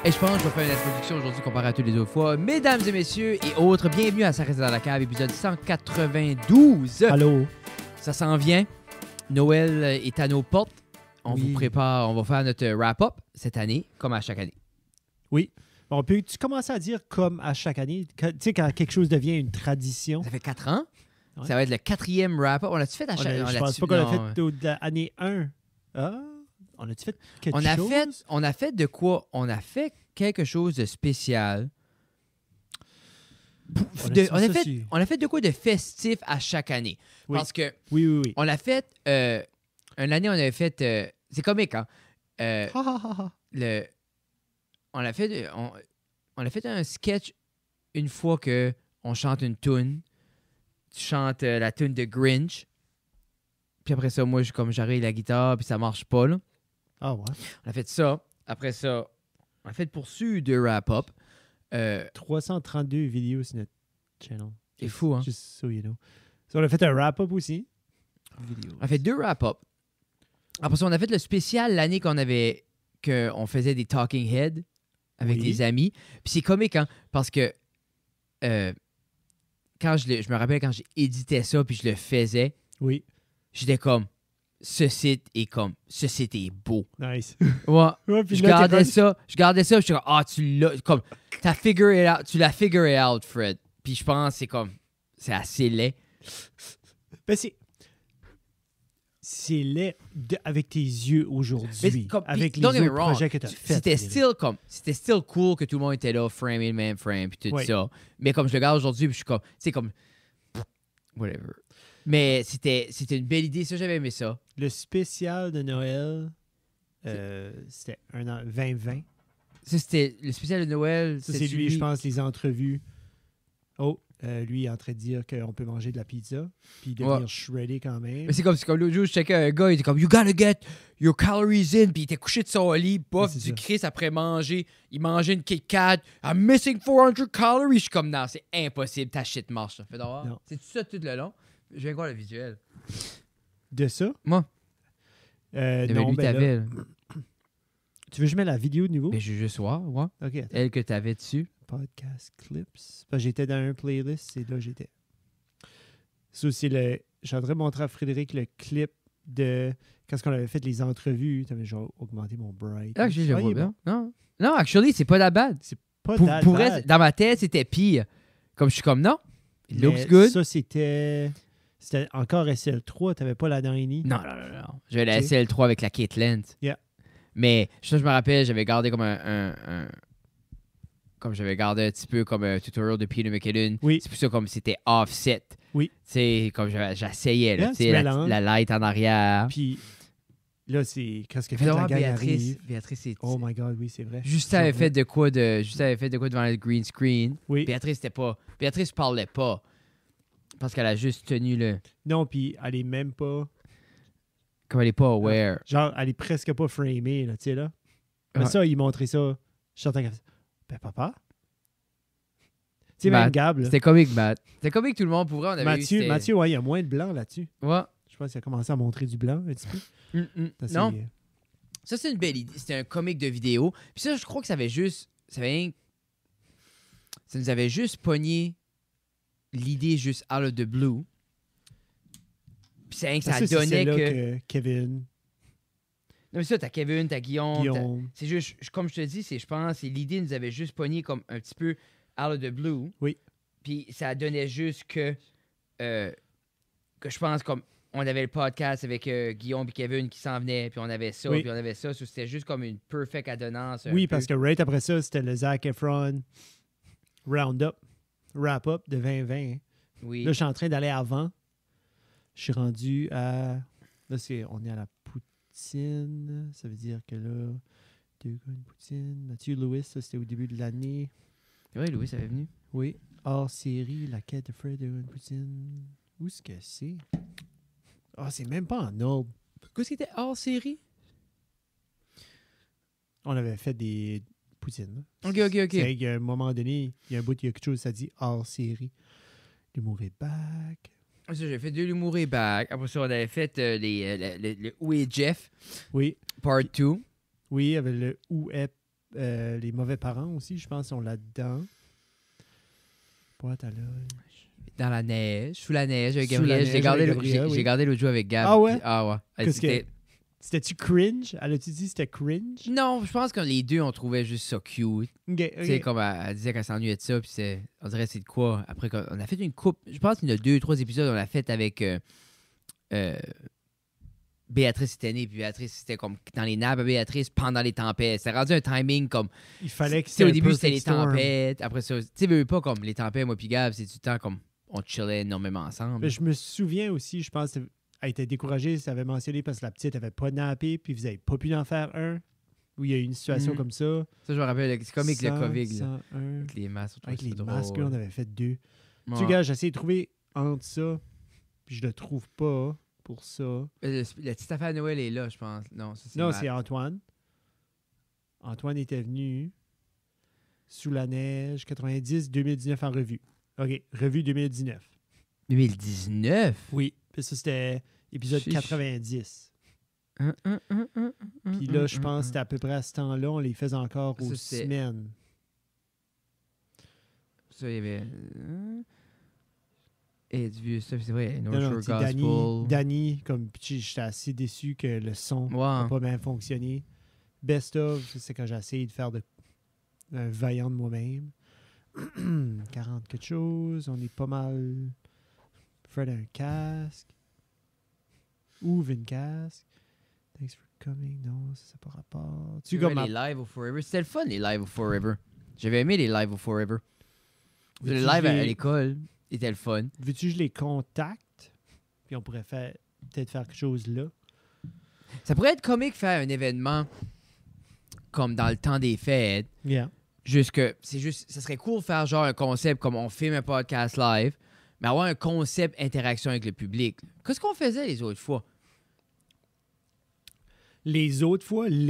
Et je pense que je vais faire une introduction aujourd'hui comparée à toutes les autres fois. Mesdames et messieurs et autres, bienvenue à Ça reste dans la cave, épisode 192. Allô? Ça s'en vient. Noël est à nos portes. On Oui. vous prépare, on va faire notre wrap-up cette année, comme à chaque année. Oui. On peut-tu commencer à dire comme à chaque année? Tu sais, quand quelque chose devient une tradition. Ça fait 4 ans. Ouais. Ça va être le 4e wrap-up. On l'a-tu fait à chaque année? Je pense pas qu'on l'a fait de l'année 1. Ah? On a-tu fait quelque chose? On a fait de quoi? On a fait quelque chose de spécial. On a fait de quoi de festif à chaque année. Oui. Parce que Oui. on l'a fait... une année, on avait fait... c'est comique, hein? On a fait un sketch une fois que on chante une tune. Tu chantes la tune de Grinch. Puis après ça, moi, j'arrive la guitare, puis ça marche pas, là. Ah ouais. On a fait ça. Après ça, on a fait poursuivre de wrap-up. 332 vidéos sur notre channel. C'est fou, hein? Just so you know. So, on a fait un wrap-up aussi. On a fait 2 wrap-up. Après ça, on a fait le spécial l'année qu'on faisait des talking heads avec Oui. des amis. Puis c'est comique, hein? Parce que quand je me rappelle quand j'éditais ça puis je le faisais, Oui. j'étais comme, ce site est beau. Nice. Ouais. Ouais, puis Je là, gardais ça, puis j'étais comme, tu l'as, comme, tu l'as figure out, Fred. Puis je pense que c'est assez laid. Ben, c'est laid avec tes yeux aujourd'hui. Avec les don't get me autres wrong, projets que tu as fait. C'était still cool que tout le monde était là, frame in, man frame, puis tout Oui. ça. Mais comme je le regarde aujourd'hui, puis je suis comme, tu sais, comme, whatever. Mais c'était une belle idée, ça, j'avais aimé ça. Le spécial de Noël, c'était 2020. Ça, c'était le spécial de Noël. Ça, c'est lui, je pense, les entrevues. Oh, lui, il est en train de dire qu'on peut manger de la pizza, puis devenir shreddé quand même. Mais c'est comme l'autre jour, je checkais un gars, il était comme, you gotta get your calories in, puis il était couché de son lit, bof, du Chris après manger. Il mangeait une Kit Kat, I'm missing 400 calories. Je suis comme, non, c'est impossible, ta shit marche. Fait d'abord, c'est tout ça tout le long. Je viens de voir le visuel. De ça? Moi? Non, lui, t'avais. Tu veux que je mette la vidéo de nouveau? Mais je veux juste voir, ouais. OK, attends. Elle que t'avais dessus. Podcast Clips. Parce que j'étais dans un playlist, c'est là que j'étais. Ça, c'est le... Je suis en train de montrer à Frédéric le clip de... Quand on avait fait les entrevues, t'avais genre augmenté mon bright. Ah, je vois bien. Non, actually, c'est pas la bad. C'est pas pour vrai, dans ma tête, c'était pire. Comme je suis comme, non, it looks good. Ça, c'était encore SL3, t'avais pas la Dini? Non. J'avais la SL3 avec la Kate Lens. Yeah. Mais je me rappelle, j'avais gardé comme comme j'avais gardé un petit peu comme un tutorial de Peter McKinnon. Oui. C'est pour ça comme c'était offset. Oui. Tu sais, comme j'essayais, là, Yeah, tu sais, tu la light en arrière. Puis là, c'est quand Fait la gang Béatrice, arrive. Béatrice, c'est... Oh my God, oui, c'est vrai. Juste avait fait de quoi devant le green screen. Oui. Béatrice parlait pas. Parce qu'elle a juste tenu le... Non, puis elle est même pas... Comme elle est pas aware. Genre, elle est presque pas framée, là, tu sais, là. Mais Ouais. ça, il montrait ça. Je suis en train de... Ben, papa? Tu sais, même Gab, là. C'était comique, Matt. C'était comique tout le monde. Pour vrai, on avait Mathieu, ouais, il y a moins de blanc là-dessus. Ouais. Je pense qu'il a commencé à montrer du blanc un petit peu. Ça, Non. Ça, c'est une belle idée. C'était un comique de vidéo. Puis ça, je crois que ça nous avait juste pogné l'idée juste out of the blue. Puis c'est rien que ça donnait que Kevin... Non, mais ça, t'as Kevin, t'as Guillaume. Guillaume. C'est juste, comme je te dis, je pense que l'idée nous avait juste pogné comme un petit peu out of the blue. Oui. Puis ça donnait juste que je pense comme on avait le podcast avec Guillaume et Kevin qui s'en venaient, puis on avait ça, Oui. puis on avait ça. C'était juste comme une perfect adonnance. Oui, parce que right après ça, c'était le Zac Efron Roundup, Wrap-Up de 2020. Hein. Oui. Là, je suis en train d'aller avant. Je suis rendu à... Là, on est à la poutine. Ça veut dire que là, 2 gars, une poutine. Mathieu Lewis, ça, c'était au début de l'année. Oui, Louis, ça avait venu. Oui. Hors série, la quête de Fred de une poutine. Où est-ce que c'est? Ah, c'est même pas en ordre. Qu'est-ce qui était hors série? On avait fait des poutines. OK. C'est qu'à un moment donné, il y a un bout, il y a quelque chose, ça dit hors série. L'humour est back. Ça, j'ai fait 2 l'humour et back. Après ça, on avait fait le Où est Jeff? Oui. Part 2. Oui, avec le Où est Les mauvais parents aussi, je pense, sont là-dedans. Boîte à lunch. Dans la neige, sous la neige, avec Sous Gabriel. la J'ai neige gardé, avec Gabriel, oui. j'ai gardé l'autre jour avec Gab. Ah ouais? Puis- ah ouais. Qu'est-ce que- C'était-tu cringe? Elle a-tu dit que c'était cringe? Non, je pense que les deux, on trouvait juste ça cute. Ok, Tu sais, ok. comme elle disait qu'elle s'ennuyait de ça, puis on dirait c'est de quoi. Après, on a fait une coupe, je pense qu'il y a 2-3 épisodes, on l'a fait avec Béatrice était née, puis Béatrice, c'était comme dans les nappes à Béatrice pendant les tempêtes. C'était rendu un timing comme. Il fallait que Tu sais, au c'était un début, c'était les perfect storm. tempêtes. Après ça, tu sais, veux pas comme les tempêtes, moi, puis Gab, c'est du temps comme on chillait énormément ensemble. Mais je me souviens aussi, je pense qu'elle était découragée, ça avait mentionné parce que la petite avait pas nappé, puis vous n'avez pas pu en faire un, où il y a eu une situation Mhm. comme ça. Ça, je me rappelle, c'est comique le 100, COVID, là. 101. Avec les masques. Avec les drôle. masques, là, on avait fait 2. Ouais. Tu gars, j'ai essayé de trouver entre ça, puis je le trouve pas pour ça. Le petit affaire à Noël est là, je pense. Non, ça, c'est Non, Matt. c'est Antoine. Antoine était venu sous la neige, 90-2019 en revue. OK, revue 2019. 2019? Oui. Puis ça, c'était épisode Chiche. 90. Puis là, je pense que c'était à peu près à ce temps-là, on les faisait encore Ça, aux c'est- semaines. Ça, il y avait. Et du vieux stuff, c'est vrai. Non, North non, Shore tu sais, Gospel. Danny, comme puis j'étais assez déçu que le son n'a Ouais. pas bien fonctionné. Best of, c'est quand j'ai essayé de faire un vaillant de moi-même. 40 quelque chose, on est pas mal. Fred a un casque. Ouvre une casque. Thanks for coming. Non, ça n'a pas rapport. Tu Tu comme les live au Forever. C'était le fun, les live au Forever. J'avais aimé les live au Forever. Les Veux-tu lives que je à les- l'école étaient le fun. Veux-tu que je les contacte? Puis on pourrait peut-être faire quelque chose là. Ça pourrait être comique faire un événement comme dans le temps des fêtes. Yeah. Juste que c'est juste, ça serait cool de faire genre un concept comme on filme un podcast live, mais avoir un concept interaction avec le public. Qu'est-ce qu'on faisait les autres fois? Les autres fois, fait il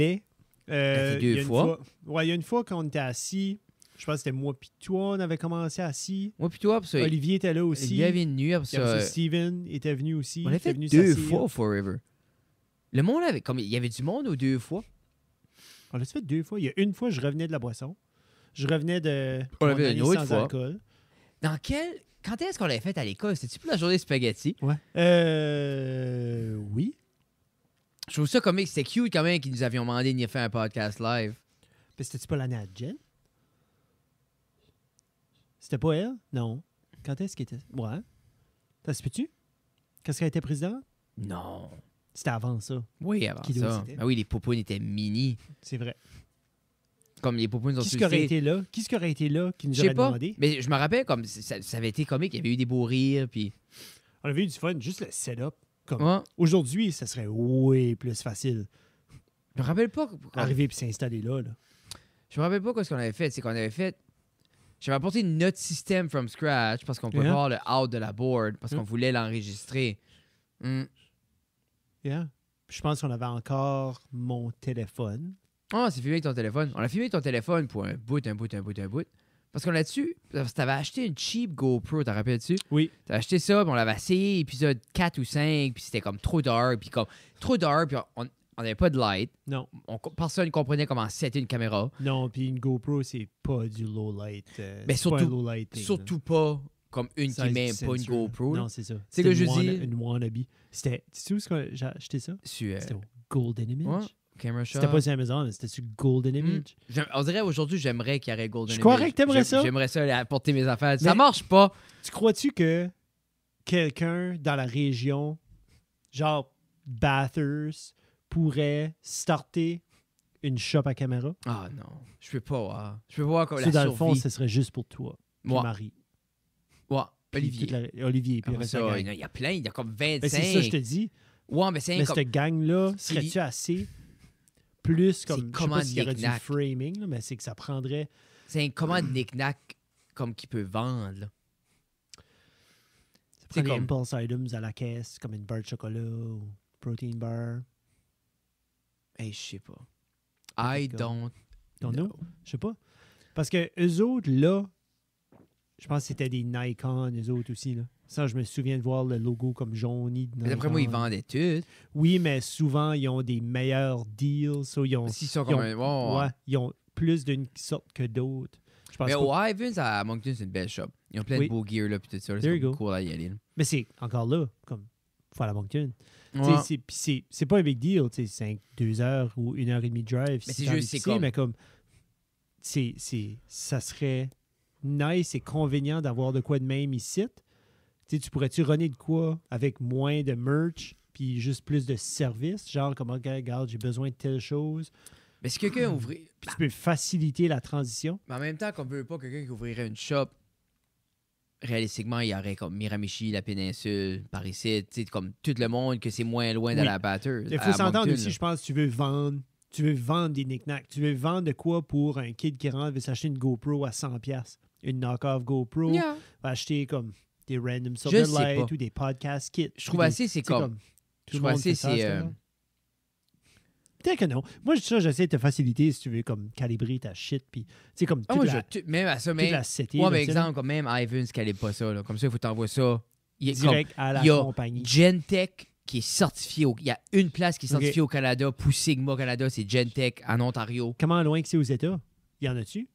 y a deux une fois. Ouais, il y a une fois qu'on était assis. Je pense que c'était moi puis toi, on avait commencé assis. Moi puis toi, puis ça, Olivier était là aussi. il y avait une nuit, après Puis après ça, ça, Steven était venu aussi. on il l'a était fait venu 2 s'asseoir. fois au Forever. Le monde avait, comme il y avait du monde aux 2 fois. On l'a fait 2 fois. Il y a une fois, je revenais de la boisson. Je revenais de. On mon l'avait année une autre sans fois. alcool. Quand est-ce qu'on l'avait fait à l'école? C'était-tu pour la journée spaghetti? Ouais. Oui. Je trouve ça comique. C'était cute quand même qu'ils nous avions demandé de venir faire un podcast live. Puis c'était-tu pas l'année à Jen? C'était pas elle? Non. Quand est-ce qu'elle était? Ouais. Ça se peut-tu? Qu'est-ce qu'elle était présidente? Non. C'était avant ça. Oui, avant Qui d'autre ça. c'était? Ben oui, les poupounes étaient mini. C'est vrai. Comme les poupounes ont Qui aurait été là? Qui aurait été là qui nous Je sais aurait pas. demandé? Mais je me rappelle comme ça avait été comique. Il y avait eu des beaux rires. Puis. On avait eu du fun. Juste le setup. Comme Ouais. aujourd'hui, ça serait way plus facile. Je me rappelle pas. Arriver puis s'installer là. Je me rappelle pas ce qu'on avait fait. C'est qu'on avait fait. J'avais apporté notre système from scratch parce qu'on pouvait Yeah. voir le out de la board parce Yeah. qu'on voulait l'enregistrer. Yeah. Puis je pense qu'on avait encore mon téléphone. Ah, c'est filmé avec ton téléphone. On a filmé avec ton téléphone pour un bout. Parce qu'on là-dessus, parce que t'avais acheté une cheap GoPro, t'en rappelles-tu? Oui. T'as acheté ça, puis on l'avait essayé, épisode 4 ou 5, puis c'était comme trop dark, puis on n'avait pas de light. Non. Personne ne comprenait comment setter une caméra. Non, puis une GoPro, c'est pas du low light. Mais c'est pas un surtout- low light thing, là. Surtout pas comme une Ça qui a met du pas une sensor, là. GoPro. là. Non, c'est ça. C'est C'était que je une dis- Une wannabe. C'était. Tu sais où est-ce que j'ai acheté ça? Sur C'était au Golden Image. ouais, Camera Shop. C'était pas sur Amazon, mais c'était sur Golden Image. On dirait aujourd'hui, j'aimerais qu'il y aurait Golden Je croirais Image. que t'aimerais ça. J'aimerais ça aller apporter mes affaires. Ça Mais- marche pas. Tu crois-tu que quelqu'un dans la région, genre Bathurst, pourrait starter une shop à caméra? Ah non, je peux pas voir. Je peux pas voir comme Ça, la dans le fond, survie. ce serait juste pour toi. Puis Moi. Marie. Ouais, Puis Olivier. Olivier, puis le Après reste de ça, la il gang. y a plein, il y a comme 25. Ben, c'est ça, je te dis. Ouais, mais c'est Mais comme... cette gang-là, C'est serais-tu assez plus comme. Je sais comment pas s'il y aurait du knick-knack. framing, là, mais c'est que ça prendrait. C'est un commande knick-knack comme qu'il peut vendre. Là. Ça C'est prend des comme- impulse items à la caisse, comme une barre de chocolat ou protein bar. Hey, je sais pas. I D'accord. don't Don't know. know. Je sais pas. Parce que eux autres, là, je pense que c'était des Nikon, eux autres aussi. Là. Ça, je me souviens de voir le logo comme jauni. de Mais d'après moi, ils Nikon. vendaient tout. Oui, mais souvent, ils ont des meilleurs deals. So, ils ont, S'ils sont ils comme ont- un... Oh, ouais, ils ont plus d'une sorte que d'autres. Je pense Mais pas. au Ivans à Moncton, c'est une belle shop. Ils ont plein Oui. de beaux gear là, puis tout ça. là, There C'est you comme go. cool à y aller. Là. Mais c'est encore là, comme, faut aller à Moncton. Ouais. C'est pas un big deal, 2 heures ou 1h30 de drive. Mais si c'est t'as juste, c'est difficile, comme- Mais comme, ça serait nice et convenient d'avoir de quoi de même ici. Tu pourrais-tu runner de quoi avec moins de merch puis juste plus de services? Genre, comme, regarde, j'ai besoin de telle chose. Mais si quelqu'un ouvrait. Puis tu peux faciliter la transition. Mais en même temps, qu'on veut pas quelqu'un qui ouvrirait une shop, réalistiquement, il y aurait comme Miramichi, la péninsule, par ici, tu sais, comme tout le monde, que c'est moins loin de Oui. la batteuse. Il faut s'entendre aussi, je pense, tu veux vendre des knick-knacks. Tu veux vendre de quoi pour un kid qui rentre veut s'acheter une GoPro à 100$. Une knock-off GoPro. Yeah. Va acheter comme des random Je Silver sais Light pas. ou des podcast kits. Je trouve Ou des- assez, c'est tu sais, comme. tout Je le trouve monde assez, fait ça, c'est. ce temps-là. Peut-être que non. Moi, ça, j'essaie de te faciliter si tu veux comme calibrer ta shit. Puis, tu sais, comme Ah, toute, moi, la, même à ça, toute même. la cité. Ouais, là, mais tu sais, là, exemple, comme même Ivans, calibre pas ça. Là. Comme ça, il faut t'envoyer ça. Il est direct à la il y a compagnie. Gentech qui est certifié. Il y a une place qui est certifiée Ok. au Canada. Pour Sigma Canada, c'est Gentech en Ontario. Comment loin que c'est aux États? Y en a-tu?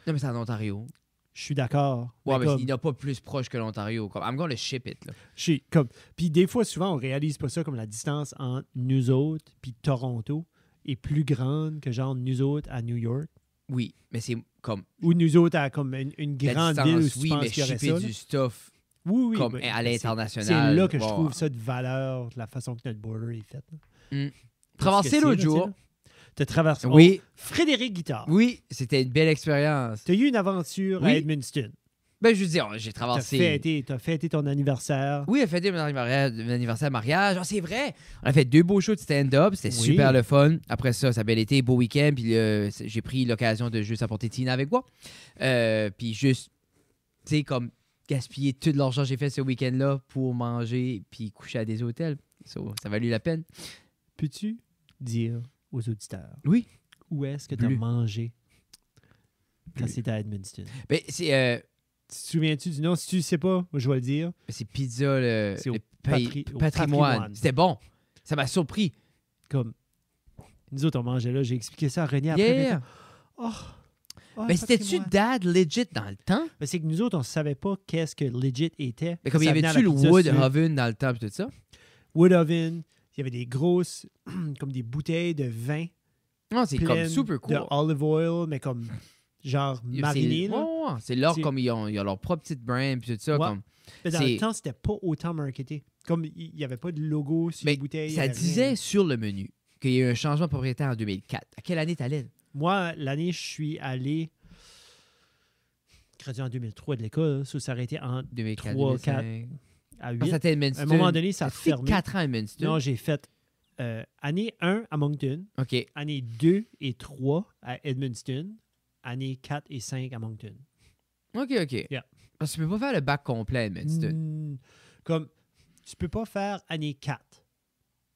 Non, mais c'est en Ontario. Je suis d'accord. Ouais, mais comme- il n'y a pas plus proche que l'Ontario. Comme, I'm gonna ship it. Là. Puis des fois, souvent, on réalise pas ça comme la distance entre nous autres puis Toronto est plus grande que genre nous autres à New York. Oui, mais c'est comme. Ou nous autres à comme une La grande distance, ville où tu oui, penses mais qu'il y aurait shipper ça. du là. stuff Oui, oui. comme mais à c'est l'international. là que je bon. trouve ça de valeur, la façon que notre border est faite. là. Traversé l'autre jour. Tu as traversé. Oui, Frédéric Guitard. oui, c'était une belle expérience. Tu as eu une aventure à Oui. Edmundston. Ben, je veux dire, j'ai Tu traversé. as fêté ton anniversaire. Oui, on a fêté mon anniversaire mariage. Ah, c'est vrai. On a fait 2 beaux shows de stand-up. C'était Oui. super le fun. Après ça a bel été, beau week-end. Puis j'ai pris l'occasion de juste apporter Tina avec moi. Puis juste, tu sais, comme gaspiller tout l'argent que j'ai fait ce week-end-là pour manger puis coucher à des hôtels. Ça a valu la peine. Peux-tu dire aux auditeurs Oui. où est-ce que tu as Bleu. mangé quand Bleu. c'était à Edmundston? Ben, c'est Tu te souviens-tu du nom? Si tu ne sais pas, moi, je vais le dire. pizza, C'est au le au patrimoine. patrimoine. C'était bon. Ça m'a surpris. Comme nous autres, on mangeait là. J'ai expliqué ça à René après. Yeah. Oh, Mais c'était-tu patrimoine. dad legit dans le temps? Mais c'est que nous autres, on ne savait pas qu'est-ce que legit était. Mais comme il Ça y venait à avait-tu la le pizza wood sur- oven dans le temps et tout ça? Wood oven. Il y avait des grosses, comme des bouteilles de vin. Non, c'est comme pleines super cool. de olive oil, mais comme genre mariné. là. Ouais, c'est leur C'est- comme ils ont leur propre petite brand puis tout ça. Ouais. Comme, Mais dans c'est- le temps, c'était pas autant marketé. Comme il n'y avait pas de logo sur mais les bouteilles. il y ça avait disait rien. sur le menu qu'il y a eu un changement de propriétaire en 2004. À quelle année t'allais? Moi, l'année, je suis allé gradué en 2003 de l'école. Ça s'arrêtait en 2004, 3, 4, 2005. à Parce 8. que t'étais à Edmundston. À un moment donné, ça a T'as fait fermé. 4 ans à Edmundston. Non, j'ai fait année 1 à Moncton, OK. année 2 et 3 à Edmundston, année 4 et 5 à Moncton. OK. Yeah. Parce que tu peux pas faire le bac complet à Edmundston. Comme, tu peux pas faire année 4.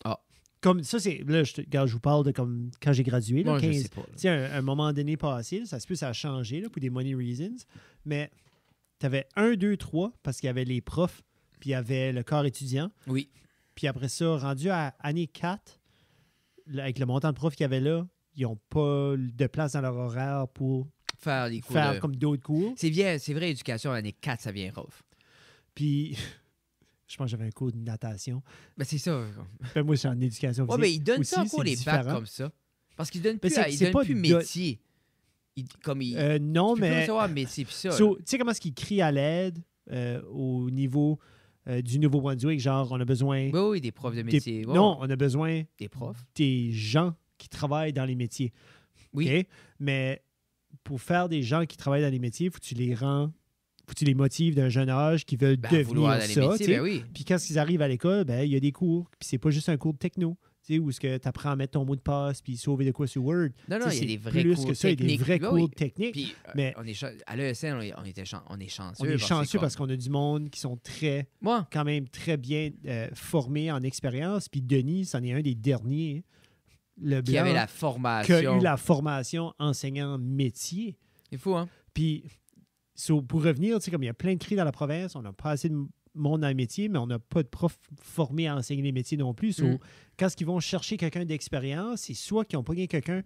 Ah. Comme, ça, c'est... Là, regarde, je vous parle de comme quand j'ai gradué, là, Moi, je 15. sais pas. là. Tu sais, un moment donné passé, là, ça se peut, ça a changé, là, pour des money reasons, mais tu avais 1, 2, 3, parce qu'il y avait les profs, puis il y avait le corps étudiant. Oui. Puis après ça, rendu à année 4, là, avec le montant de profs qu'il y avait là, ils n'ont pas de place dans leur horaire pour Faire les cours faire de... comme d'autres cours. C'est vrai, éducation, l'année 4, ça vient rough. Puis, je pense que j'avais un cours de natation. Ben, c'est ça. Ben, moi, je suis en éducation Ouais, physique. mais ils donnent ça aussi, encore c'est les bacs différent. comme ça. Parce qu'ils donnent Mais plus, c'est- ils c'est donnent pas plus de- métier. Comme ils... Non, tu peux plus mais... recevoir métier pis ça. So, tu sais comment est-ce qu'ils crient à l'aide au niveau du Nouveau-Brunswick? Genre, on a besoin... Oui, des profs de métier. Ouais, Non, on a besoin des profs. des gens qui travaillent dans les métiers. Oui. OK? Mais pour faire des gens qui travaillent dans les métiers, il faut que tu les rends... faut que tu les motives d'un jeune âge qui veulent Ben, devenir vouloir dans les ça. métiers, tu sais. ben oui. Puis quand ils arrivent à l'école, ben il y a des cours. Puis c'est pas juste un cours de techno. Tu sais, où est-ce que tu apprends à mettre ton mot de passe puis sauver de quoi sur Word. Non, non, Tu sais, il y a c'est des vrais plus cours que ça, il y a des techniques. vrais Ben cours oui. techniques. Puis, Mais- à l'ESN, on est chanceux. On est parce chanceux que parce qu'on a du monde qui sont Moi, quand même très bien formés en expérience. Puis Denis, c'en est un des derniers. Le qui blanc avait la qui a formation. eu la formation enseignant métier. C'est fou, hein? Puis, pour revenir, tu sais, comme il y a plein de cris dans la province, on n'a pas assez monde dans le métier, mais on n'a pas de profs formés à enseigner les métiers non plus. Quand ils vont chercher quelqu'un d'expérience, c'est soit qu'ils ont pas quelqu'un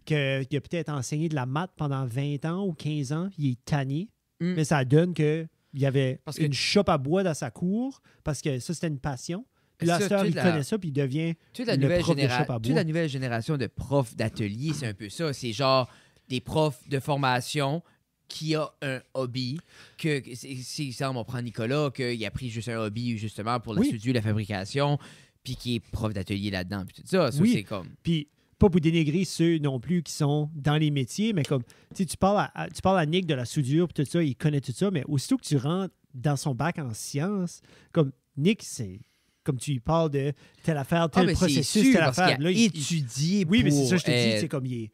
qui a peut-être enseigné de la maths pendant 20 ans ou 15 ans, il est tanné, mais ça donne qu'il y avait une chope à bois dans sa cour, parce que ça, c'était une passion. Puis là, il connaît ça, puis il devient le prof de chope à bois. Toute la nouvelle génération de profs d'atelier, c'est un peu ça. C'est genre des profs de formation qui a un hobby, que c'est exemple, on prend Nicolas, qu'il a pris juste un hobby justement pour la soudure, la fabrication, puis qui est prof d'atelier là-dedans, puis tout ça. C'est comme... Puis pas pour dénigrer ceux non plus qui sont dans les métiers, mais comme, tu parles à Nick de la soudure, puis tout ça, il connaît tout ça, mais aussitôt que tu rentres dans son bac en sciences, comme Nick, c'est... Comme tu lui parles de telle affaire, tel processus, telle affaire. Il a étudié pour... Oui, mais c'est ça, je te dis, c'est comme il est...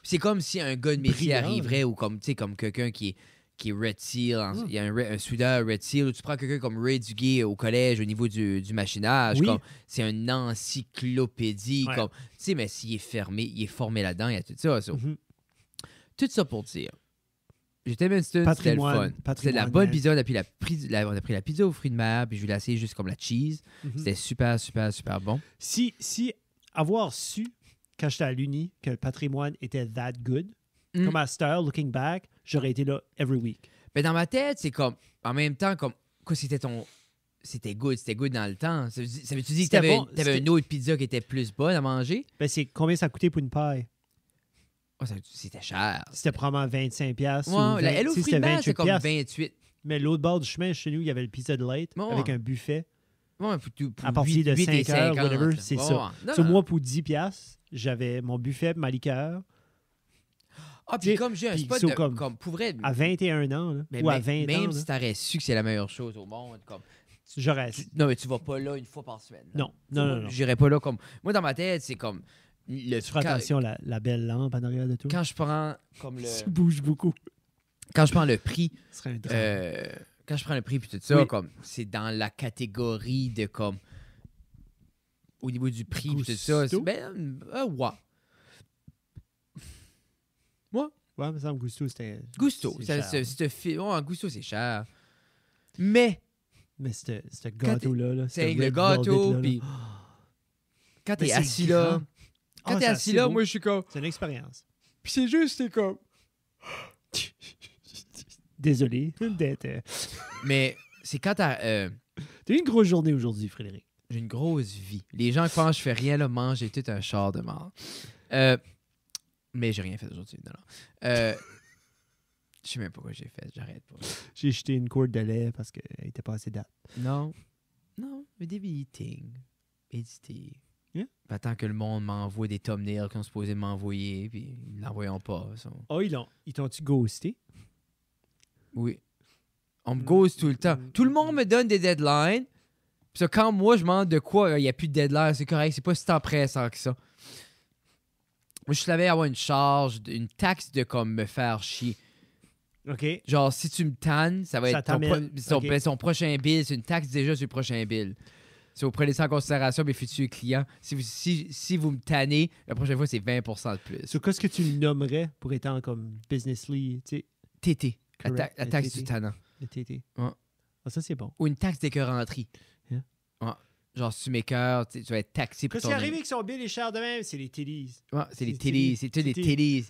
C'est comme si un gars de métier arriverait, ou comme quelqu'un qui est Red Seal, il y a un soudeur Red Seal, ou tu prends quelqu'un comme Ray Duguay au collège au niveau du machinage, c'est une encyclopédie, mais s'il est formé là-dedans, il y a tout ça. Tout ça pour dire... J'étais Winston, c'était le fun. C'était la bonne pizza. On a pris la pizza aux fruits de mer, puis je l'ai essayé juste comme la cheese. C'était super, super, super bon. Si avoir su, quand j'étais à l'Uni, que le patrimoine était that good, comme à Star, looking back, j'aurais été là every week. Mais dans ma tête, c'est comme, en même temps, comme, quoi, c'était good dans le temps. Ça veut-tu dire que t'avais une autre pizza qui était plus bonne à manger? Ben, c'est combien ça coûtait pour une paille? Oh, c'était cher. C'était probablement 25$. Ouais, la Hello Fruit de mer, c'était comme 28$. Mais l'autre bord du chemin, chez nous, il y avait le pizza de light avec un buffet. Ouais, à partir de 5 heures, whatever, c'est ça. Sur moi, pour 10$, j'avais mon buffet, ma liqueur. Ah, puis comme j'ai un spot comme pour vrai, à 21 ans, là, ou à 20 ans. Même si t'aurais su que c'est la meilleure chose au monde, comme... Non, mais tu vas pas là une fois par semaine. Non. J'irais pas là comme... Moi, dans ma tête, c'est comme... Tu feras attention à la belle lampe en arrière de toi. Quand je prends comme le... Ça bouge beaucoup. Quand je prends le prix... Ce serait un drame. Quand je prends le prix puis tout ça, comme c'est dans la catégorie de comme... Au niveau du prix puis tout ça. Ouais. Moi? Ouais, mais ça me Gusto, c'était... Gusto. Gusto, c'est cher. Mais ce gâteau-là... C'est le gâteau, puis... Quand t'es assis là... Quand t'es assis là, moi, je suis comme... C'est une expérience. Puis c'est comme... Désolé d'être... Mais c'est quand t'as... T'as eu une grosse journée aujourd'hui, Frédéric. J'ai une grosse vie. Les gens qui pensent que je fais rien, là, mangent tout un char de mort. Mais j'ai rien fait aujourd'hui. Non. Je sais même pas quoi j'ai fait. J'arrête pas. J'ai jeté une courde de lait parce qu'elle était pas assez date. Non, mais des meetings. Éditer. Yeah. Tant que le monde m'envoie des thumbnails qu'ils ont supposé m'envoyer, puis ils ne l'envoient pas. Oh, ils t'ont-tu ghosté? Oui. On me ghost tout le temps. Tout le monde me donne des deadlines. Puis ça, quand moi, je demande de quoi, il n'y a plus de deadline, c'est correct. C'est pas si tant pressant que ça. Moi, je savais avoir une charge, une taxe de comme me faire chier. OK. Genre, si tu me tannes, ça va ça être son prochain bill. C'est une taxe déjà sur le prochain bill. Si vous prenez ça en considération, mes futurs clients, si vous me tannez, la prochaine fois, c'est 20% de plus. So, qu'est-ce que tu le nommerais pour étant comme businessly? TT. La taxe du tannant. Le TT. Ouais. Ah, ça, c'est bon. Ou une taxe d'écœuranterie. Yeah. Ouais. Genre, si tu m'écœures, tu vas être taxé pour ton... Qu'est-ce qui arrive avec son bill est cher de même? C'est les TDs. Ouais, c'est les TDs. C'est tous des TDs.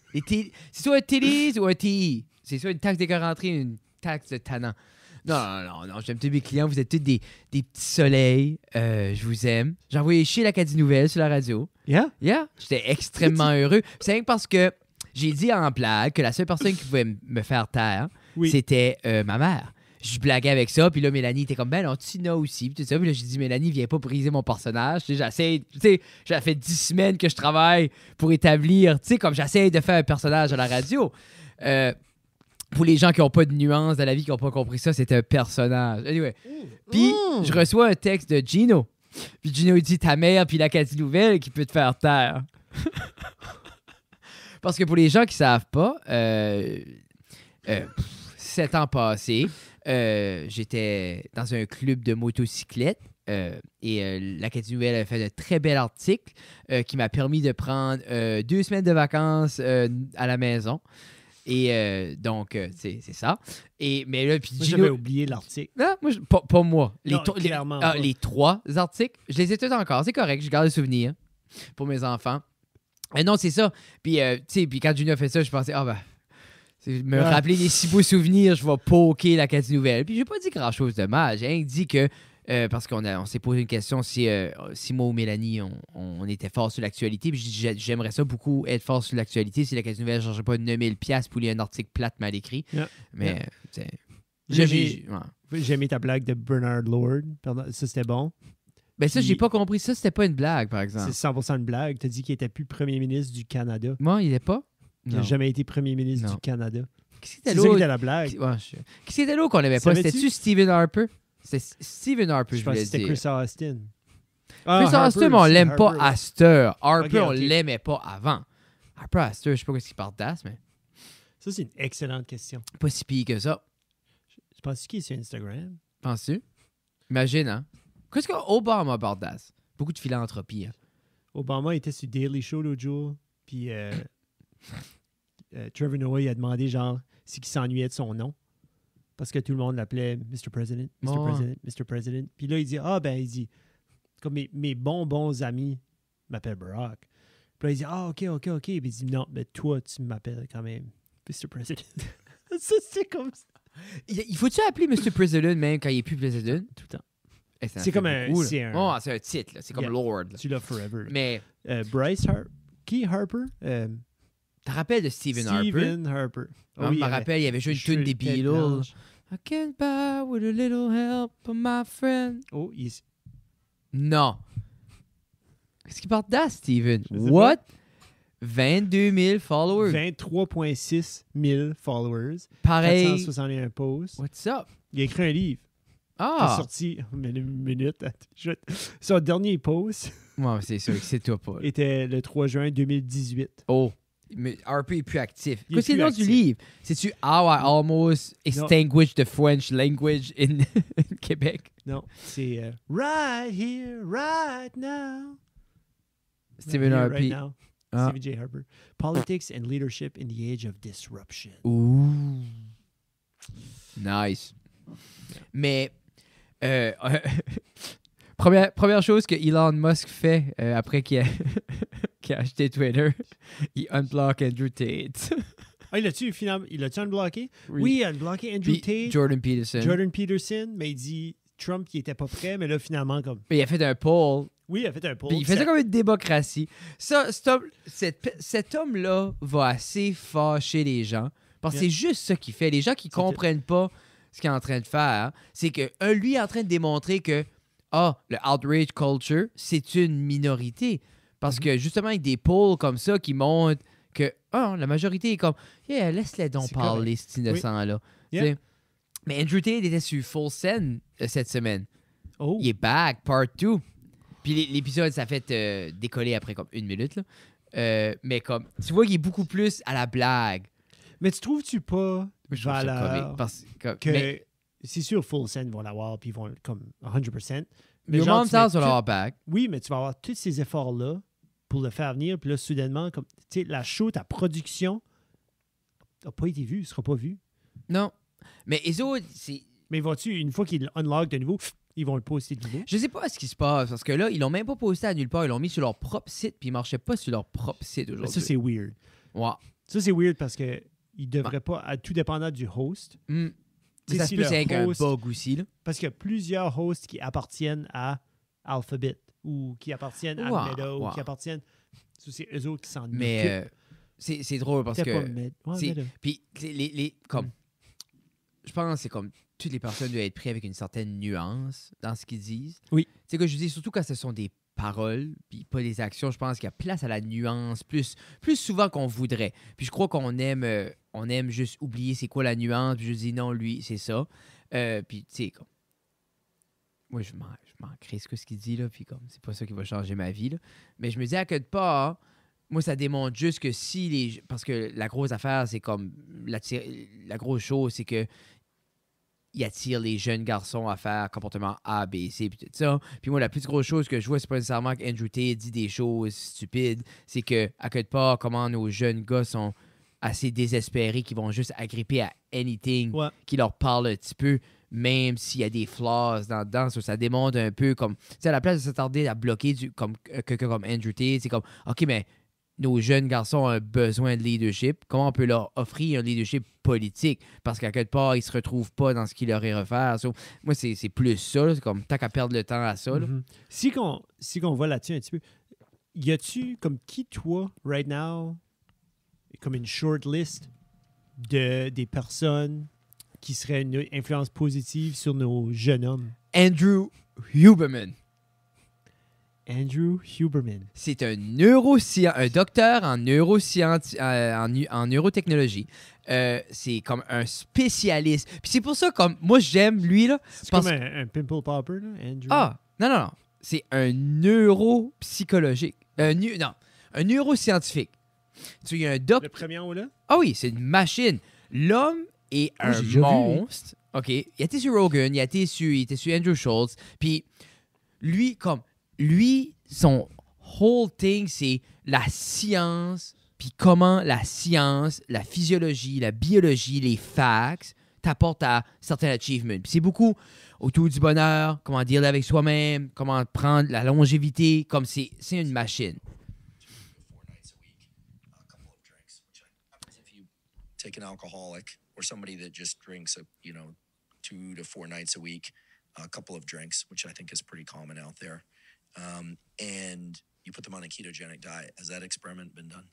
C'est soit un TDs ou un TI. C'est soit une taxe d'écœuranterie ou une taxe de tannant. Non, j'aime tous mes clients. Vous êtes tous des petits soleils. Je vous aime. J'ai envoyé chez l'Acadie Nouvelle sur la radio. Yeah? J'étais extrêmement heureux. C'est rien que parce que j'ai dit en blague que la seule personne qui pouvait me faire taire, c'était ma mère. Je blaguais avec ça, puis là, Mélanie était comme, ben non, Tina aussi, puis tout ça. Puis là, j'ai dit, Mélanie, viens pas briser mon personnage. Ça fait 10 semaines que je travaille pour établir, comme j'essaie de faire un personnage à la radio. Pour les gens qui n'ont pas de nuances dans la vie, qui n'ont pas compris ça, c'est un personnage. Anyway. Puis, je reçois un texte de Gino. Puis Gino, il dit, ta mère, puis l'Acadie Nouvelle qui peut te faire taire. Parce que pour les gens qui ne savent pas, 7 ans passés, j'étais dans un club de motocyclette et l'Acadie Nouvelle a fait un très bel article qui m'a permis de prendre 2 semaines de vacances à la maison. Et donc, c'est ça. Mais là, puis Moi, Gino... j'avais oublié l'article. Non, moi, pas moi. Non, clairement pas. Les 3 articles, je les ai tous encore. C'est correct, je garde le souvenir pour mes enfants. Mais non, c'est ça. Puis, tu sais, puis quand Gino a fait ça, je pensais, me rappeler des si beaux souvenirs, je vais poker la quête nouvelle. Puis j'ai pas dit grand-chose de mal. J'ai rien dit que, parce qu'on s'est posé une question si moi ou Mélanie, on était fort sur l'actualité. Puis j'ai dit, j'aimerais ça beaucoup être fort sur l'actualité si la quête nouvelle ne changerait pas 9000$ pour lire un article plate mal écrit. Yeah. Mais, J'ai aimé ta blague de Bernard Lord. Ça, c'était bon. Ben ça, j'ai pas compris. Ça, c'était pas une blague, par exemple. C'est 100% une blague. Tu as dit qu'il n'était plus premier ministre du Canada. Moi, il est pas? Il n'a jamais été premier ministre du Canada. Qu'est-ce que c'est c'était ça qui l'autre? était la blague. Qu'est-ce que c'était l'autre qu'on n'aimait pas? C'était-tu Stephen Harper? C'était Stephen Harper, je pense voulais que c'était dire. Chris Austin. Chris Austin, on l'aime pas à cette heure. Harper, Ok. on l'aimait pas avant. Harper à cette heure, je sais pas ce qu'il part d'as, mais Ça, c'est une excellente question. pas si pire que ça. Je pense qu'il est sur Instagram. Penses-tu? Imagine, hein? Qu'est-ce qu'Obama part d'as? Beaucoup de philanthropie, hein? Obama était sur Daily Show l'autre jour. Puis Trevor Noah, il a demandé, genre, s'il s'ennuyait de son nom. Parce que tout le monde l'appelait Mr. President, Mr. President, Mr. President. Puis là, il dit, il dit, comme mes bons amis m'appellent Barack. Puis là, il dit, OK. Puis il dit, non, mais toi, tu m'appelles quand même Mr. President. Ça, c'est comme ça. Il faut-tu appeler Mr. President même quand il est plus President? Tout le temps. C'est comme un... cool. C'est un... Oh, c'est un titre, là. C'est comme Yeah. Lord. Là. Tu l'as forever. Mais, Bryce Harper. Qui Harper? te rappelles de Stephen Harper? Stephen Harper. Moi, je me rappelle, il y avait joué une tune des Beatles. I can't buy with a little help of my friend. Oh, il est... Non. Qu'est-ce qu'il porte d'as, Steven? Je sais What? 22 000 followers. 23,6 000 followers. Pareil. 461 posts. What's up? Il a écrit un livre. Il est Ah! sorti une minute. Son dernier post Ouais, c'est sûr que c'est toi pas. était le 3 juin 2018. Oh. Mais Harper est plus actif. Il est Qu'est-ce que c'est plus le nom du actif. livre? C'est-tu How I Almost Extinguished the French Language in Québec? Non, c'est Right Here, Right Now. Stephen Here, Harper. Right Now. Ah. Stephen J. Harper. Politics and Leadership in the Age of Disruption. Ouh. Nice. Mais première chose que Elon Musk fait après qu'il a, qu'il a acheté Twitter, il unblock Andrew Tate. Il l'a-tu unblocké? Oui, il a unblocké Andrew Puis Tate, Jordan Peterson. Jordan Peterson, mais il dit Trump qui était pas prêt, mais là, finalement, comme... Mais il a fait un poll. Oui, il a fait un poll. Puis il fait ça comme une démocratie. Ça, cet homme-là va assez fâcher les gens. Parce que c'est juste ça qu'il fait. Les gens qui comprennent pas ce qu'il est en train de faire, c'est que lui est en train de démontrer que le outrage culture, c'est une minorité. Parce que justement, avec des polls comme ça qui montrent que la majorité est comme laisse-les donc C'est parler, cet innocent-là. Yeah. T'sais. Mais Andrew Tate était sur Full Send cette semaine. Oh. Il est back, part 2. Puis l'épisode, ça fait décoller après comme 1 minute. Là. Mais comme, tu vois qu'il est beaucoup plus à la blague. Mais tu trouves-tu pas Je trouve ça valeur comique. Parce que mais c'est sûr Full Send vont l'avoir puis ils vont comme 100%. mais au genre, même tu temps, mets sur tout- leur back. Oui, mais tu vas avoir tous ces efforts-là pour le faire venir, puis là, soudainement, comme tu sais, la show, ta production n'a pas été vue, ne sera pas vue. Non. Mais les autres, c'est. Mais vas-tu, une fois qu'ils unlock de nouveau, ils vont le poster de nouveau? Je sais pas ce qui se passe. Parce que là, ils l'ont même pas posté à nulle part. Ils l'ont mis sur leur propre site. Puis ils marchaient pas sur leur propre site Mais aujourd'hui. ça, c'est weird. Ouais. Ça, c'est weird parce que ils devraient pas, à tout dépendant du host, Hmm. Tu sais, Ça si se peut le c'est avec un host- bug aussi. Là. parce qu'il y a plusieurs hosts qui appartiennent à Alphabet ou qui appartiennent à Ouais, Meta ou ouais. qui appartiennent. Ça, c'est eux autres qui s'en Mais occupent. c'est drôle parce C'était pas que. Ouais, c'est- Meta. Puis, comme. Je pense que c'est comme toutes les personnes doivent être prises avec une certaine nuance dans ce qu'ils disent. Oui. Tu sais, que je dis, surtout quand ce sont des paroles, puis pas des actions, je pense qu'il y a place à la nuance plus souvent qu'on voudrait. Puis je crois qu'on aime juste oublier c'est quoi la nuance, puis je dis non, lui, c'est ça. Puis, tu sais, comme. Moi, je m'en crée ce qu'il dit, là, puis comme, c'est pas ça qui va changer ma vie, là. Mais je me dis à quelque part, moi, ça démontre juste que si les. Parce que la grosse affaire, c'est comme. La grosse chose, c'est que. Il attire les jeunes garçons à faire comportement A, B, C, puis tout ça. Puis moi, la plus grosse chose que je vois, c'est pas nécessairement qu'Andrew Tate dit des choses stupides. C'est que, à quelque part, comment nos jeunes gars sont assez désespérés qui vont juste agripper à anything Ouais. qui leur parle un petit peu, même s'il y a des flaws dans ça démontre un peu comme, tu sais, à la place de s'attarder à bloquer comme quelqu'un comme Andrew Tate, c'est comme, OK, mais nos jeunes garçons ont un besoin de leadership. Comment on peut leur offrir un leadership politique? Parce qu'à quelque part, ils se retrouvent pas dans ce qu'ils leur est refaire. So, moi, c'est plus ça. Là. C'est comme, tant qu'à perdre le temps à ça. Là. Mhm. Si qu'on voit là-dessus un petit peu, y a-tu, comme qui, toi, right now, comme une short list des personnes qui seraient une influence positive sur nos jeunes hommes? Andrew Huberman. Andrew Huberman. C'est un docteur en en neurotechnologie. C'est comme un spécialiste. Puis c'est pour ça, comme moi, j'aime lui, là. C'est parce comme un pimple popper, là, Andrew? Ah, non. C'est un neuropsychologique. Non, un neuroscientifique. Tu sais, il y a un Le docteur. premier en haut, là? Ah oui, c'est une machine. L'homme est un j'ai déjà vu, monstre. OK. Il était sur Rogan, il était sur Andrew Schultz. Puis lui, son whole thing, c'est la science, puis comment la science, la physiologie, la biologie, les facts t'apportent à certains achievements. Puis c'est beaucoup autour du bonheur, comment dealer avec soi-même, comment prendre la longévité, comme c'est une machine. 4 nights a week, a couple of drinks, which happens if you take an alcoholic or somebody that just drinks, 2 to 4 nights a week, a couple of drinks, which I think is pretty common out there, and you put them on a ketogenic diet. Has that experiment been done?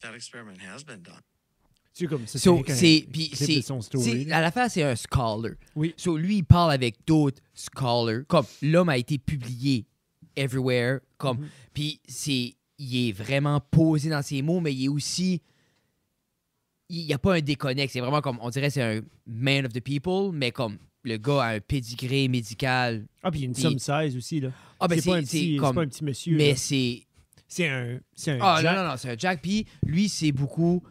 That experiment has been done. C'est comme ça. So, à la fin, c'est un scholar. Oui. So, lui, il parle avec d'autres scholars. Comme l'homme a été publié everywhere. Comme, puis il est vraiment posé dans ses mots, mais il est aussi. Il n'y a pas un déconnect. C'est vraiment comme, on dirait, c'est un man of the people, mais comme le gars a un pédigré médical. Ah, puis il y a une somme size aussi, là. Ah, ben c'est pas un petit monsieur. Mais là. c'est. C'est un Ah, Jack. non, c'est un Jack. Puis lui, c'est beaucoup.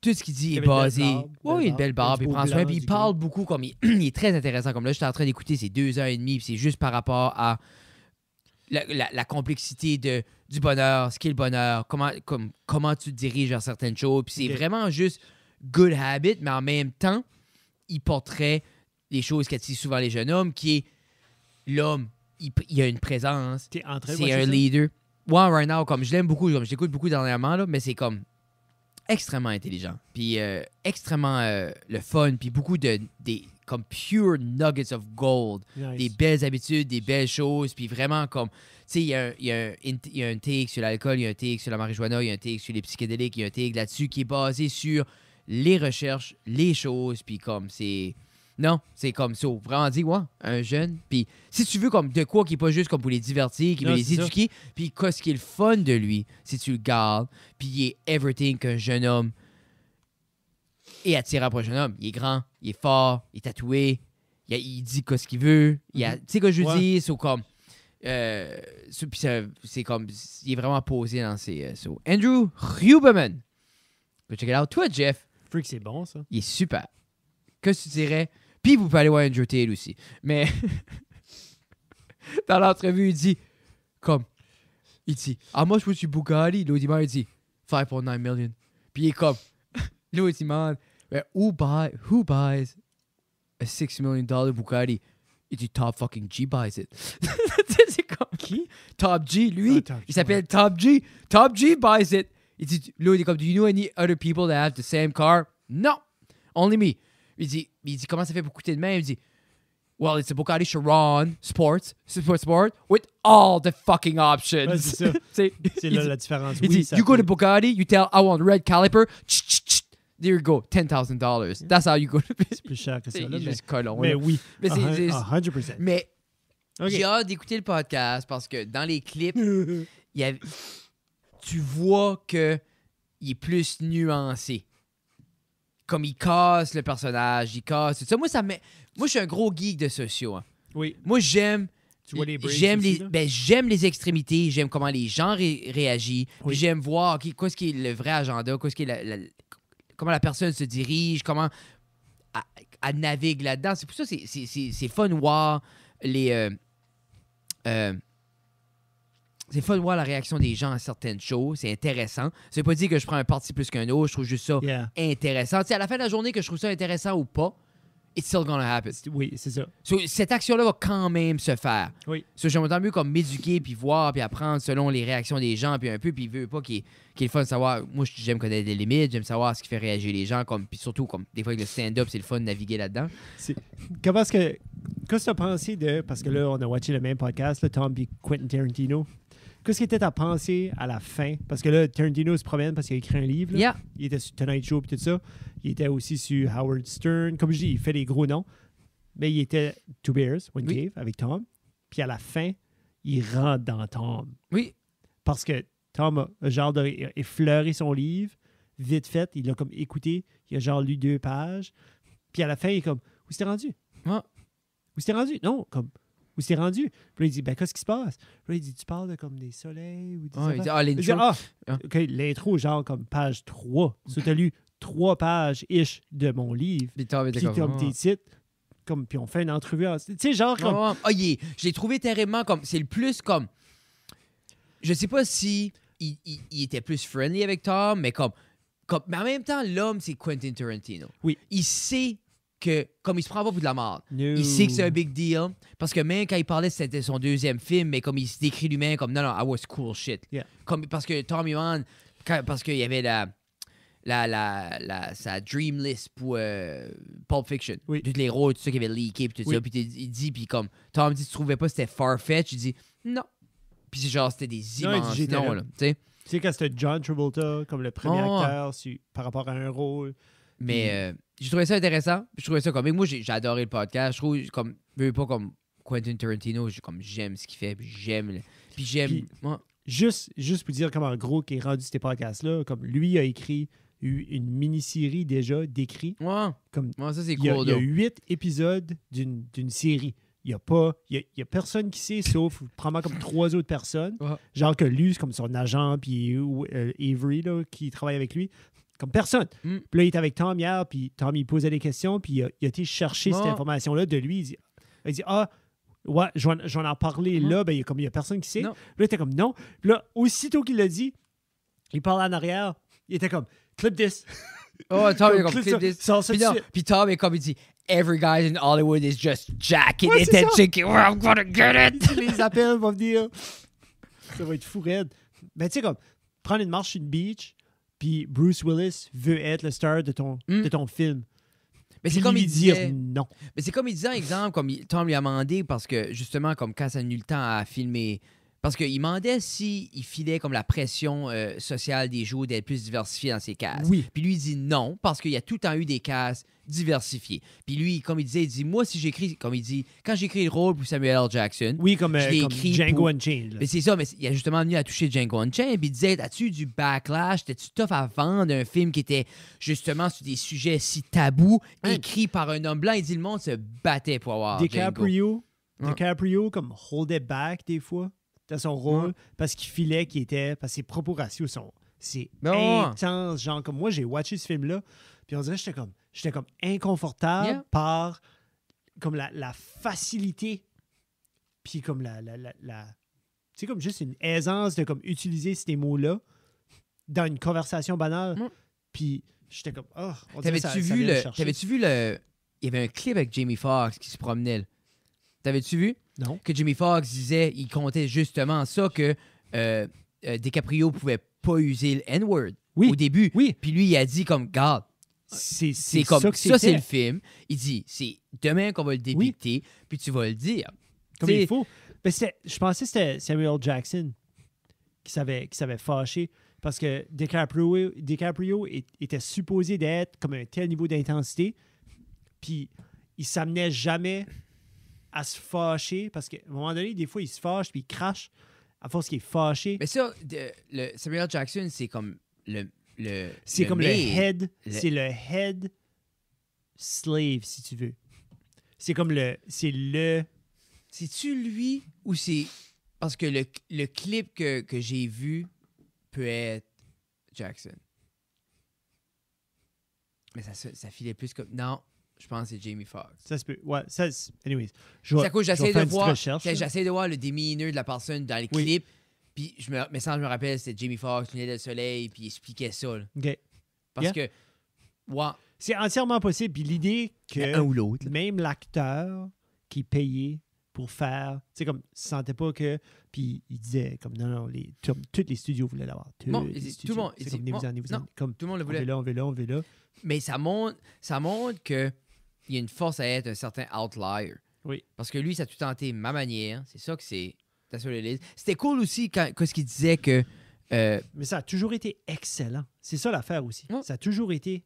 Tout ce qu'il dit est avait une belle basé. barbe, Oui, une belle barbe. un Il beau prend soin. blanc Puis il du parle gars. beaucoup comme. Il est très intéressant. Comme là, j'étais en train d'écouter ces 2h30. Puis c'est juste par rapport à la complexité du bonheur, ce qu'est le bonheur, comment tu te diriges vers certaines choses. Puis c'est Ok. vraiment juste good habit, mais en même temps, il porterait les choses qu'attirent souvent les jeunes hommes, qui est l'homme, il a une présence. T'es en train de C'est watcher un ça? leader. Ouais, right now, comme je l'aime beaucoup, comme je l'écoute beaucoup dernièrement, là, mais c'est comme extrêmement intelligent. Puis extrêmement le fun, puis beaucoup des comme pure nuggets of gold. Nice. Des belles habitudes, des belles choses, puis vraiment comme, tu sais, il y a un take sur l'alcool, il y a un take sur la marijuana, il y a un take sur les psychédéliques, il y a un take là-dessus qui est basé sur les recherches, les choses, puis comme c'est... Non, c'est comme ça. Vraiment dit, ouais, un jeune. Puis si tu veux comme de quoi qui est pas juste comme pour les divertir, qui veut Non, les c'est ça. éduquer, puis ce qui est le fun de lui, si tu le gardes, puis il est everything qu'un jeune homme est attirant pour un jeune homme. Il est grand, il est fort, il est tatoué, il dit ce qu'il veut. Tu sais quoi je veux Ouais. dire? C'est comme... c'est comme... Il est vraiment posé dans ses... Andrew Huberman. Go check it out. Toi, Jeff, Freak, c'est bon, ça. il est super. Qu'est-ce que tu dirais? Puis vous pouvez aller voir Andrew Tate aussi. Mais dans l'entrevue, il dit how much was your Bugatti? L'autre il dit 5.9 million. Puis il est comme l'autre il demande who buys a $6 million Bugatti? Il dit Top fucking G buys it. C'est comme Qui? Top G, lui. Ah, Top G, Il s'appelle Top G. Top G buys it. Il dit, l'autre il est comme, do you know any other people that have the same car? No. Only me. Il dit, comment ça fait pour coûter de même? Il dit, well, it's a Bugatti Chiron Sport with all the fucking options. Ouais, c'est ça. C'est C'est là la différence. Il Oui, dit, ça you go peut- to Bugatti, you tell, I want red caliper. There you go, $10,000. That's how you go to C'est plus cher que ça. C'est Là, juste colon. mais là. oui. Mais c'est- 100%. Mais Ok. j'ai hâte d'écouter le podcast parce que dans les clips, il y a- tu vois que il est plus nuancé. Comme il casse le personnage, il casse tout ça. Moi, je suis un gros geek de sociaux. Hein. Oui. Moi, j'aime Tu vois les breaks j'aime aussi, les, là? j'aime les extrémités, j'aime comment les gens réagissent, Oui. puis j'aime voir quoi ce qui est le vrai agenda, quoi ce qui est comment la personne se dirige, comment elle navigue là-dedans. C'est pour ça que c'est fun de voir les c'est fun de voir la réaction des gens à certaines choses. C'est intéressant. Ça veut pas dire que je prends un parti plus qu'un autre. Je trouve juste ça intéressant. Tu sais, à la fin de la journée, que je trouve ça intéressant ou pas, it's still gonna happen. Oui, c'est ça. So, cette action-là va quand même se faire. Oui. So, j'aimerais tant mieux comme m'éduquer, puis voir, puis apprendre selon les réactions des gens, puis un peu, puis il veut pas qu'il est le fun de savoir. Moi, j'aime connaître des limites, j'aime savoir ce qui fait réagir les gens, comme, puis surtout, comme des fois avec le stand-up, c'est le fun de naviguer là-dedans. Qu'est-ce que tu as pensé de... Parce que là, on a watché le même podcast, là, Tom et Quentin Tarantino. Qu'est-ce qui était ta pensée à la fin? Parce que là, Tarantino se promène parce qu'il a écrit un livre. Là. Yeah. Il était sur Tonight Show et tout ça. Il était aussi sur Howard Stern. Comme je dis, il fait des gros noms. Mais il était Two Bears, One Cave, avec Tom. Puis à la fin, il rentre dans Tom. Oui. Parce que Tom a genre effleuré son livre. Vite fait, il l'a comme écouté. Il a genre lu 2 pages. Puis à la fin, il est comme, où c'était rendu? Ah. Où c'était rendu? Non, comme... Où c'est rendu? Puis là, il dit, ben, qu'est-ce qui se passe? Puis là, il dit, tu parles de comme des soleils ou des Il dit, l'intro. Ah. OK, l'intro, genre comme page 3. So, t'as lu 3 pages-ish de mon livre. Puis Tom était Puis comme des titres, comme, puis on fait une entrevue. Tu sais, genre comme... Je l'ai trouvé terriblement comme... C'est le plus comme... Je sais pas si il était plus friendly avec Tom, mais comme... Mais en même temps, l'homme, c'est Quentin Tarantino. Oui. Il sait que, comme il se prend pas pour de la merde, No. il sait que c'est un big deal. Parce que même quand il parlait, c'était son 2e film, mais comme il se décrit lui-même comme non, I was cool shit. Yeah. Comme, parce que Tom Yuan, parce qu'il y avait sa dream list pour Pulp Fiction. Oui. Tous les rôles, tout ça qui avait leaké, puis tout ça. Puis il dit, puis comme Tom dit, tu trouvais pas que c'était far-fetched? Il dit non. Puis c'est genre, c'était des immenses noms, là. Tu sais? Tu sais, quand c'était John Travolta comme le premier acteur par rapport à un rôle. Mais j'ai trouvé ça intéressant. Je trouvais ça comme. Moi, j'ai adoré le podcast. Je trouve comme. Pas comme Quentin Tarantino. J'aime ce qu'il fait. Puis j'aime. Juste pour dire, comme en gros, qui est rendu ces podcasts-là, comme lui a écrit une mini-série déjà d'écrits. Ouais. Comme, ça, c'est il y a cool. 8 épisodes d'une série. Il y a personne qui sait, sauf probablement comme 3 autres personnes. Ouais. Genre que lui, c'est comme son agent, puis Avery, là, qui travaille avec lui. Comme personne. Puis là, il était avec Tom hier, puis Tom, il posait des questions, puis il a été chercher cette information-là de lui. Il dit ouais, je vais en parler là. Ben, il y a personne qui sait. Non. Puis là, il était comme non. Puis là, aussitôt qu'il l'a dit, il parlait en arrière. Il était comme clip this. Oh, Tom est comme clip this. Puis Tom est comme il dit every guy in Hollywood is just jacking it and thinking, I'm gonna get it. Les appels vont venir. Ça va être fou raide. Ben, tu sais, comme prendre une marche sur une beach. Puis Bruce Willis veut être le star de ton film. Mais c'est comme il disait non. Mais c'est comme il disait, exemple, comme Tom lui a demandé, parce que justement, comme quand ça n'a eu le temps à filmer, parce qu'il demandait s'il filait comme la pression sociale des jours d'être plus diversifié dans ses cases. Oui. Puis lui, il dit non, parce qu'il y a tout le temps eu des cases diversifiées. Puis lui, comme il disait, moi, si j'écris, comme il dit, quand j'écris le rôle pour Samuel L. Jackson, oui, comme Django pour... Unchained. Mais c'est ça, mais il a justement venu à toucher Django Unchained, puis il disait, as-tu du backlash, t'es-tu tough à vendre un film qui était justement sur des sujets si tabous, écrit par un homme blanc? Il dit, le monde se battait pour avoir DiCaprio, comme hold it back des fois, dans son rôle, parce qu'il filait qu'il était, parce que ses propos raciaux sont, c'est intense. Genre, comme moi, j'ai watché ce film-là, puis on dirait que j'étais comme inconfortable par comme la facilité, puis comme la tu sais, comme juste une aisance de comme utiliser ces mots-là dans une conversation banale. Puis j'étais comme, T'avais-tu vu le... Il y avait un clip avec Jamie Foxx qui se promenait. T'avais-tu vu? Non. Que Jamie Foxx disait, il comptait justement ça, que DiCaprio pouvait pas user le N-word au début. Oui. Puis lui, il a dit comme, garde, c'est comme ça c'est le film. Il dit, c'est demain qu'on va le débiter, puis tu vas le dire. Comme il faut. Mais je pensais que c'était Samuel Jackson qui s'avait fâché parce que DiCaprio était supposé d'être comme un tel niveau d'intensité, puis il s'amenait jamais à se fâcher parce qu'à un moment donné, des fois, il se fâche puis il crache à force qu'il est fâché. Mais ça, Samuel Jackson, c'est comme c'est comme le head. C'est le head slave, si tu veux. C'est comme C'est-tu lui ou c'est... Parce que le clip que j'ai vu peut être Jackson. Mais ça filait plus comme... Non, je pense que c'est Jamie Foxx. Ça se peut. Ouais, anyways. J'essaie de voir le demeanor de la personne dans le clip. Puis mais ça, je me rappelle, c'était Jamie Foxx, Lunettes de soleil, puis il expliquait ça. Là. OK. Parce que, ouais, C'est entièrement possible. Puis l'idée que un ou l'autre. là. même l'acteur qui payait pour faire, tu sais, comme, il se sentait pas que. Puis il disait, comme, non, tous les studios voulaient l'avoir. Bon, Les tout le studios. monde- C'est c'est- comme, venez-vous-en, venez-vous-en. non, Comme, tout le monde le on voulait. veut là, on veut là, on veut là. Mais ça montre que il y a une force à être un certain outlier. Oui. Parce que lui, ça a tout tenté ma manière. C'est ça que c'est. T'as sur le liste. C'était cool aussi quand ce qu'il disait que. Mais ça a toujours été excellent. C'est ça l'affaire aussi. Ouais. Ça a toujours été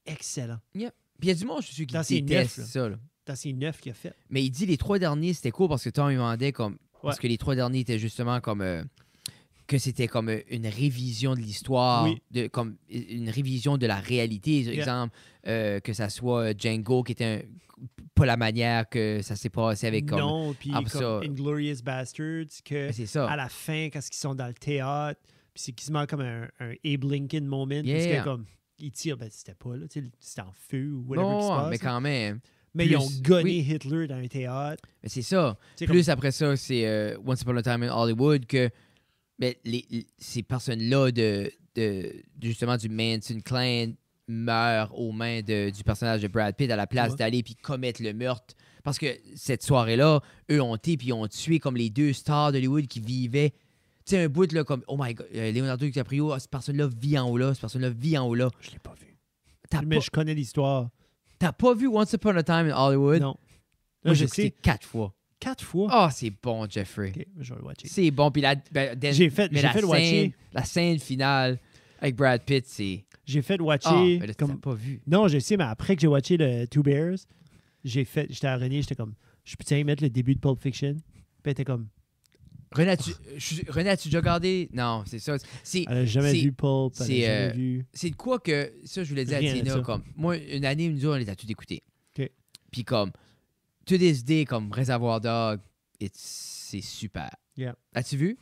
excellent. Puis il y a du monde, je suis sûr, qui Dans ses déteste neuf, là. ça. Là. Dans ces 9 qu'il a fait. Mais il dit les 3 derniers, c'était cool parce que Tom, il vendait comme. Parce que les 3 derniers étaient justement comme. Que c'était comme une révision de l'histoire, Oui. comme une révision de la réalité. Par exemple, que ça soit Django qui était pas la manière que ça s'est passé avec comme. Non, puis après comme ça- Inglorious Bastards, que Mais c'est ça. à la fin, quand ils sont dans le théâtre, puis c'est quasiment comme un Abe Lincoln moment, parce Yeah. que comme, ils tirent, ben c'était pas là, tu sais, c'était en feu ou whatever qui se Non, passe. mais là. quand même. Mais plus- ils ont gonné oui. Hitler dans un théâtre. Mais c'est ça. Tu sais, Plus après ça, c'est Once Upon a Time in Hollywood que mais ces personnes-là justement du Manson Clan meurent aux mains du personnage de Brad Pitt à la place Ouais. d'aller puis commettre le meurtre. Parce que cette soirée-là, eux ont été puis ils ont tué comme les 2 stars d'Hollywood qui vivaient. Tu sais, un bout là comme, oh my God, Leonardo DiCaprio, cette personne-là vit en haut là, cette personne-là vit en haut là. Je l'ai pas vu. T'as Mais pas, je connais l'histoire. t'as pas vu Once Upon a Time in Hollywood? Non. Moi, je j'ai sais. écouté 4 fois. 4 fois. Ah, c'est bon, Jeffrey. OK, je vais le watcher. C'est bon. Puis J'ai fait le watcher. La scène finale avec Brad Pitt, c'est. J'ai fait Ah, watcher. mais là, comme... t'as pas vu. Non, je sais, mais après que j'ai watché le Two Bears, j'étais à René, j'étais comme, je peux y mettre le début de Pulp Fiction? Puis elle était comme, René, as-tu déjà regardé? Non, c'est ça. elle a jamais C'est- vu Pulp, elle a c'est, jamais vu. C'est de quoi que. Ça, je voulais dire à Rien de Tina, ça. comme. Moi, une année, nous autres, on les a tous écoutés. OK. Puis comme. To this day, comme Reservoir Dog, c'est super. Yeah. As-tu vu?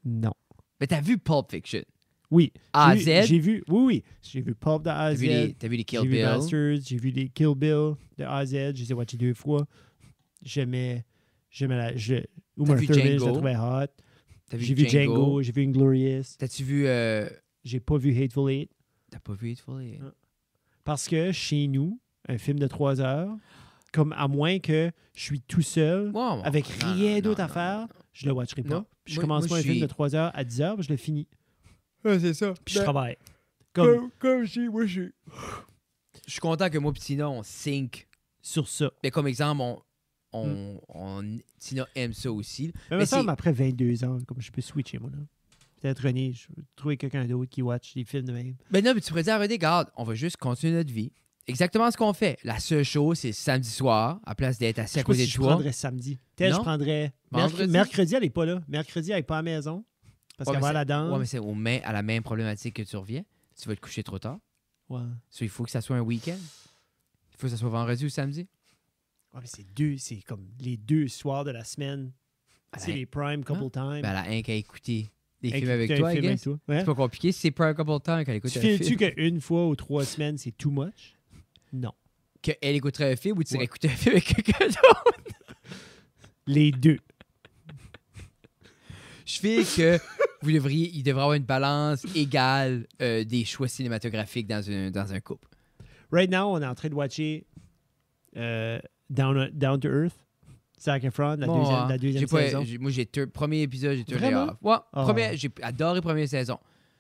Non. Mais t'as vu Pulp Fiction? Oui. A à J'ai vu- Z? J'ai vu, oui. J'ai vu Pulp de A à T'as Z. vu les J'ai Kill vu Bill? Bastards, j'ai vu les Kill Bill de A à Z. Je les ai watchés 2 fois. J'aimais Uma vu Thurman, je la Django? trouvais hot. T'as J'ai vu Django, j'ai vu Inglorious. T'as-tu vu. J'ai pas vu Hateful Eight. T'as pas vu Hateful Eight? Parce que chez nous, un film de 3 heures, comme à moins que je suis tout seul, Wow, avec non, rien non, d'autre non, à faire, non. je le watcherai pas. Non. Puis je Moi- commence moi, pas un je film suis- de 3 heures à 10 heures, puis je le finis. c'est ça. Puis je travaille. Comme Comme je dis, moi, je suis content que moi et Tina, on sync. sur ça. Mais comme exemple, Tina aime ça aussi. Mais Mais me semble c'est- après 22 ans, comme je peux switcher, moi. Là. Peut-être René, je vais trouver quelqu'un d'autre qui watch des films de même. Ben non, mais tu pourrais dire, regarde, on va juste continuer notre vie. Exactement ce qu'on fait. La seule chose, c'est samedi soir, à place d'être Je assis sais à pas côté si de je toi. prendrais samedi. Peut-être Non? je prendrais... Vendredi? Mercredi, elle n'est pas là. Mercredi, elle n'est pas à la maison. Parce Ouais, qu'elle mais va à la c'est- danse. Ouais, mais c'est à la même problématique que tu reviens. Tu vas te coucher trop tard. Ouais. So, il faut que ça soit un week-end. Il faut que ça soit vendredi ou samedi. Ouais, mais c'est comme les 2 soirs de la semaine. Ben, C'est les prime couple time. Ben, elle a un qu'à écouter des Écouter films avec un toi, I film avec guess. toi. Ouais. C'est pas compliqué. Si c'est prime couple time qu'elle écoute Tu un files-tu film. qu'une fois ou 3 semaines, c'est too much? Non. Qu'elle écouterait un film ou tu irais Ouais. écouter un film avec quelqu'un d'autre? Les 2. Je fais que il devrait avoir une balance égale des choix cinématographiques dans un couple. Right now, on est en train de watcher Down to Earth. Zac Efron, la deuxième j'ai pas- saison. moi, premier épisode, j'ai tourné Vraiment? off. Ouais, Oh. j'ai adoré première saison.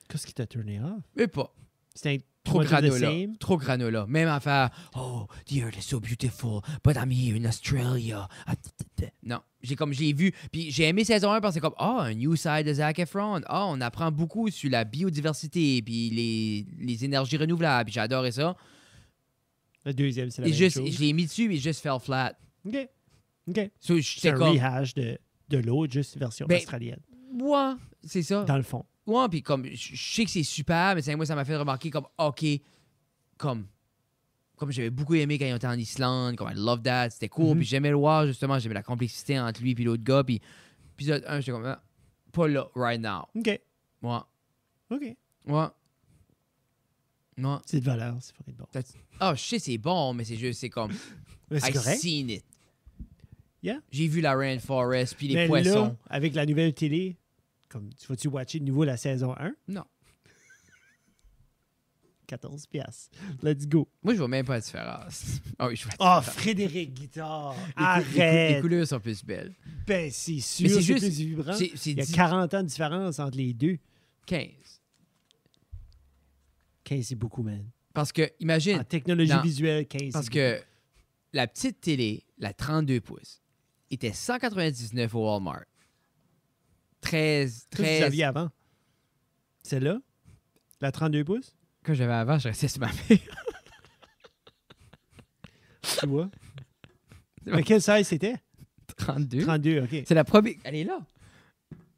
Qu'est-ce qui t'a tourné off? Mais pas. C'était Trop much of the granola. same? Trop granola. Même affaire. Oh, the earth is so beautiful, but I'm here in Australia. Non, j'ai vu. Puis j'ai aimé saison 1 parce que c'est comme, un new side de Zac Efron. On apprend beaucoup sur la biodiversité, puis les énergies renouvelables. Puis j'ai adoré ça. La deuxième, c'est la Et même juste, chose. je l'ai mis dessus, mais juste fell flat. OK. OK. So, C'est j'étais un comme, rehash de l'autre, juste version Ben, australienne. ouais, c'est ça. Dans le fond. Ouais, puis comme, je sais que c'est super, mais moi, ça m'a fait remarquer comme, OK, comme j'avais beaucoup aimé quand ils étaient en Islande, comme I love that, c'était cool, Mhm. puis j'aimais le voir, justement, j'aimais la complexité entre lui et l'autre gars, puis épisode 1, j'étais comme, pas là, right now. OK. Ouais, OK. ouais. Ouais. C'est de valeur, c'est fucking bon. Je sais, c'est bon, mais c'est juste, c'est comme, Mais c'est I correct. seen it. Yeah. J'ai vu la Rainforest puis les Mais poissons. là, avec la nouvelle télé, comme tu vas-tu watcher de nouveau la saison 1? Non. 14 piastres. Let's go. Moi, je vois même pas la différence. Ah oui, je vois la Oh, différence. Frédéric Guitard, Les arrête! couleurs sont plus belles. Ben, c'est sûr, Mais c'est c'est juste- plus vibrant. C'est Il y a 10, 40 ans de différence entre les deux. 15. 15, c'est beaucoup, man. Parce que, imagine, En technologie Non. visuelle, 15, parce c'est que la petite télé, la 32 pouces, était 199 au Walmart. 13. beaucoup. Qu'est-ce que vous aviez avant? Celle-là? La 32 pouces? Que j'avais avant, je restais sur ma mère. Tu vois? Mais quelle size c'était? 32. 32, OK. C'est la première. Elle est là.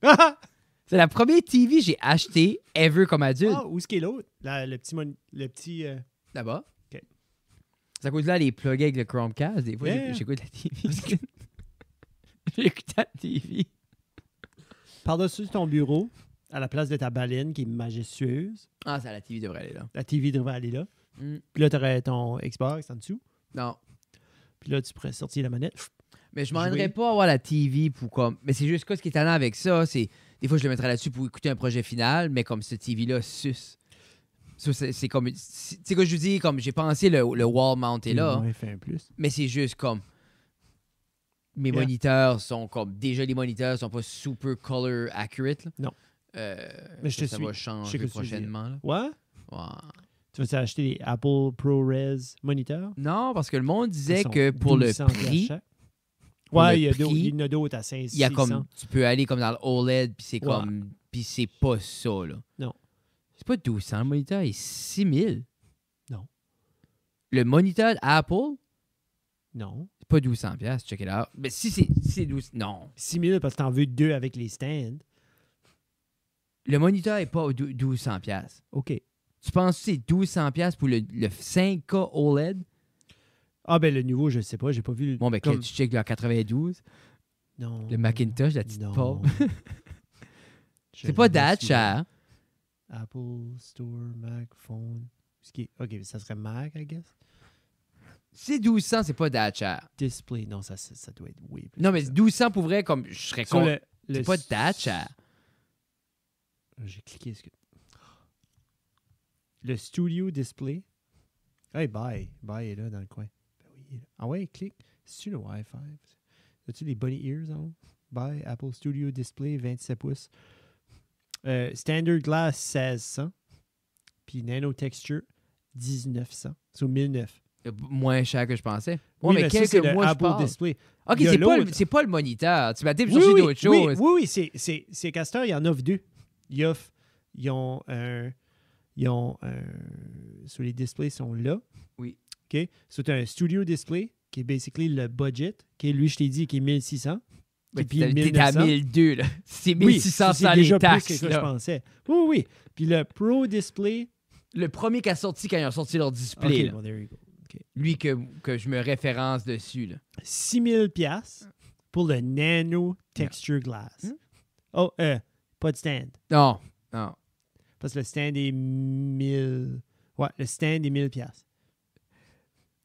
Ah! C'est la première TV que j'ai achetée ever comme adulte. Où est-ce qu'est l'autre? Le petit... Là-bas. OK. C'est à cause de là, les plugs avec le Chromecast. Des fois, Yeah. j'écoute la TV. J'écoute la TV. Par-dessus ton bureau, à la place de ta baleine qui est majestueuse, Ah, ça, la TV devrait aller là. la TV devrait aller là. Mm. Puis là, tu aurais ton Xbox en dessous. Non. Puis là, tu pourrais sortir la manette. Mais je Jouer. m'en pas avoir la TV pour comme. Mais c'est juste quoi ce qui est étonnant avec ça, c'est. Des fois, je le mettrais là-dessus pour écouter un projet final, mais comme ce TV-là suce. Ça, c'est comme. Tu sais quoi je vous dis, comme j'ai pensé le wall mount est là, Ouais, fait un plus. mais c'est juste comme. Mes Yeah. moniteurs sont comme. Déjà, les moniteurs sont pas super color accurate. Là. Non. Mais je te ça suis. va Je sais changer que tu veux dire. prochainement. Là. Ouais? Ouais. Tu vas acheter les Apple ProRes moniteurs? Non, parce que le monde disait Ils sont que pour le 1200 prix, chaque. pour Ouais, le il y a prix, il y en a d'autres à 500. il y a comme. Tu peux aller comme dans le OLED, puis c'est Ouais. comme. Puis c'est pas ça, là. Non. C'est pas 1200. Le moniteur est 6000. Non. Le moniteur Apple, Non. c'est pas 1200 pièces. Check it out. Mais si c'est 12. Non. 6000 parce que t'en veux deux avec les stands. Le moniteur est pas 1200 pièces. OK. Tu penses que c'est 1200 pièces pour le 5K OLED? Ah, ben le nouveau, je sais pas. J'ai pas vu. Bon, ben, comme- tu check le 92. Non. Le Macintosh, la petite Non. pauvre. Je C'est pas l'ai that su, cher. Apple Store, Mac, Phone. OK, ça serait Mac, I guess. Si c'est 1200, c'est pas that cher. Display, non, ça doit être way plus. Non, mais que ça. 1200 pour vrai, comme je serais Sur con. le C'est pas that cher. J'ai cliqué. Le Studio Display. Hey, bye. Bye est là dans le coin. Ben oui, il est là. Ah ouais, clique. C'est-tu le Wi-Fi? As-tu les bunny ears en haut? Bye. Apple Studio Display, 27 pouces. Standard Glass, 1600. Puis Nano Texture, 1900. C'est au 1009. Moins cher que je pensais. Oui, Ouais, mais ça, quelques c'est le mois, je Apple parle. Display. OK, Il y a c'est pas le moniteur. Tu m'as dit Oui, chercher oui, d'autres choses. oui, c'est Castor, il y en offre deux. Ils ont sur les displays sont là. Oui. OK. C'est un studio display qui est basically le budget, qui est, lui, je t'ai dit, qui est 1600. Mais puis t'es à 1900. 1002, là. C'est Oui, 1600 c'est sans déjà les taxes. plus que ce que je là. pensais. Oui, oui. Puis le Pro Display. Le premier qui a sorti quand ils ont sorti leur display, OK, là. well, there you go. OK. Lui que je me référence dessus. Là. 6000 pièces pour le Nano Texture Glass. Hmm? Oh, pas de stand. Non, non. Parce que le stand est 1000. Ouais, le stand est 1000 pièces.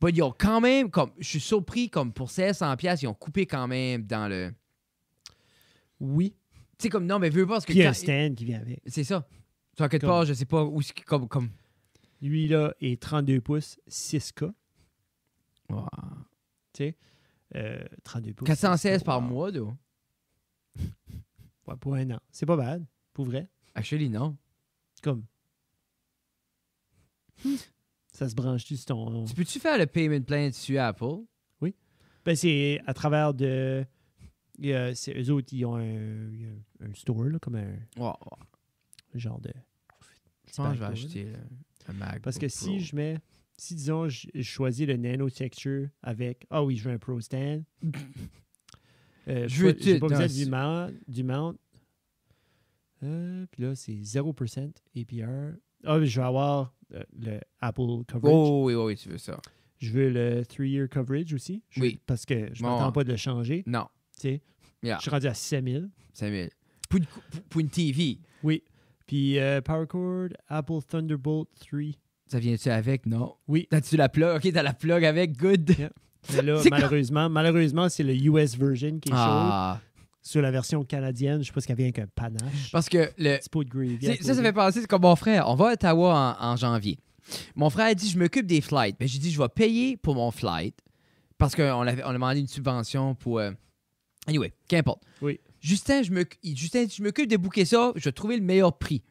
But ils ont quand même, comme, je suis surpris, comme pour 1600 pièces, ils ont coupé quand même dans le... Oui. Tu sais, comme, non, mais veux pas, parce que... Puis il y a quand- un stand qui vient avec. C'est ça. Tu as quelque Comme- part, je sais pas où c'est comme... Lui, là, est 32 pouces, 6K. Wow. Tu sais, 32 pouces. 416 6K, par wow. mois, là. Ouais, pour un an. C'est pas bad, pour vrai. Actually, non. Comme. Ça se branche-tu sur ton. Tu peux-tu faire le payment plan dessus à Apple? Ben, c'est à travers de. C'est eux autres, ils ont un store, là, comme un Wow. genre de. Je pense que je vais Spackle, là. acheter un MacBook Parce que Pro. si je mets. Si, disons, je choisis le Nano Texture avec. Ah oui, je veux un Pro Stand. Je veux J'ai tout pas besoin dans du mount. Puis là, c'est 0% APR. Ah, je vais avoir le Apple Coverage. Oh, oui, oui, tu veux ça. Je veux le 3-year coverage aussi. Oui. Parce que je Bon. m'attends pas de le changer. Non. Tu sais, Yeah. je suis rendu à 7000. 5000. Pour une TV, Oui. Puis Power Cord, Apple Thunderbolt 3. ça vient-tu avec? Non. Oui. T'as-tu la plug? OK, t'as la plug avec. Good. Yeah. Mais là, C'est malheureusement, c'est le US version qui est chaude. Ah. Sur la version canadienne, je sais pas ce qu'il y avait avec un panache. Parce que Un petit pot de gravy. à ça côté. fait penser, c'est comme mon frère. On va à Ottawa en janvier. Mon frère a dit, je m'occupe des flights. Ben, j'ai dit, je vais payer pour mon flight. Parce qu'on a demandé une subvention pour... Anyway, qu'importe. Oui. Justin, je m'occupe de booker ça. Je vais trouver le meilleur prix.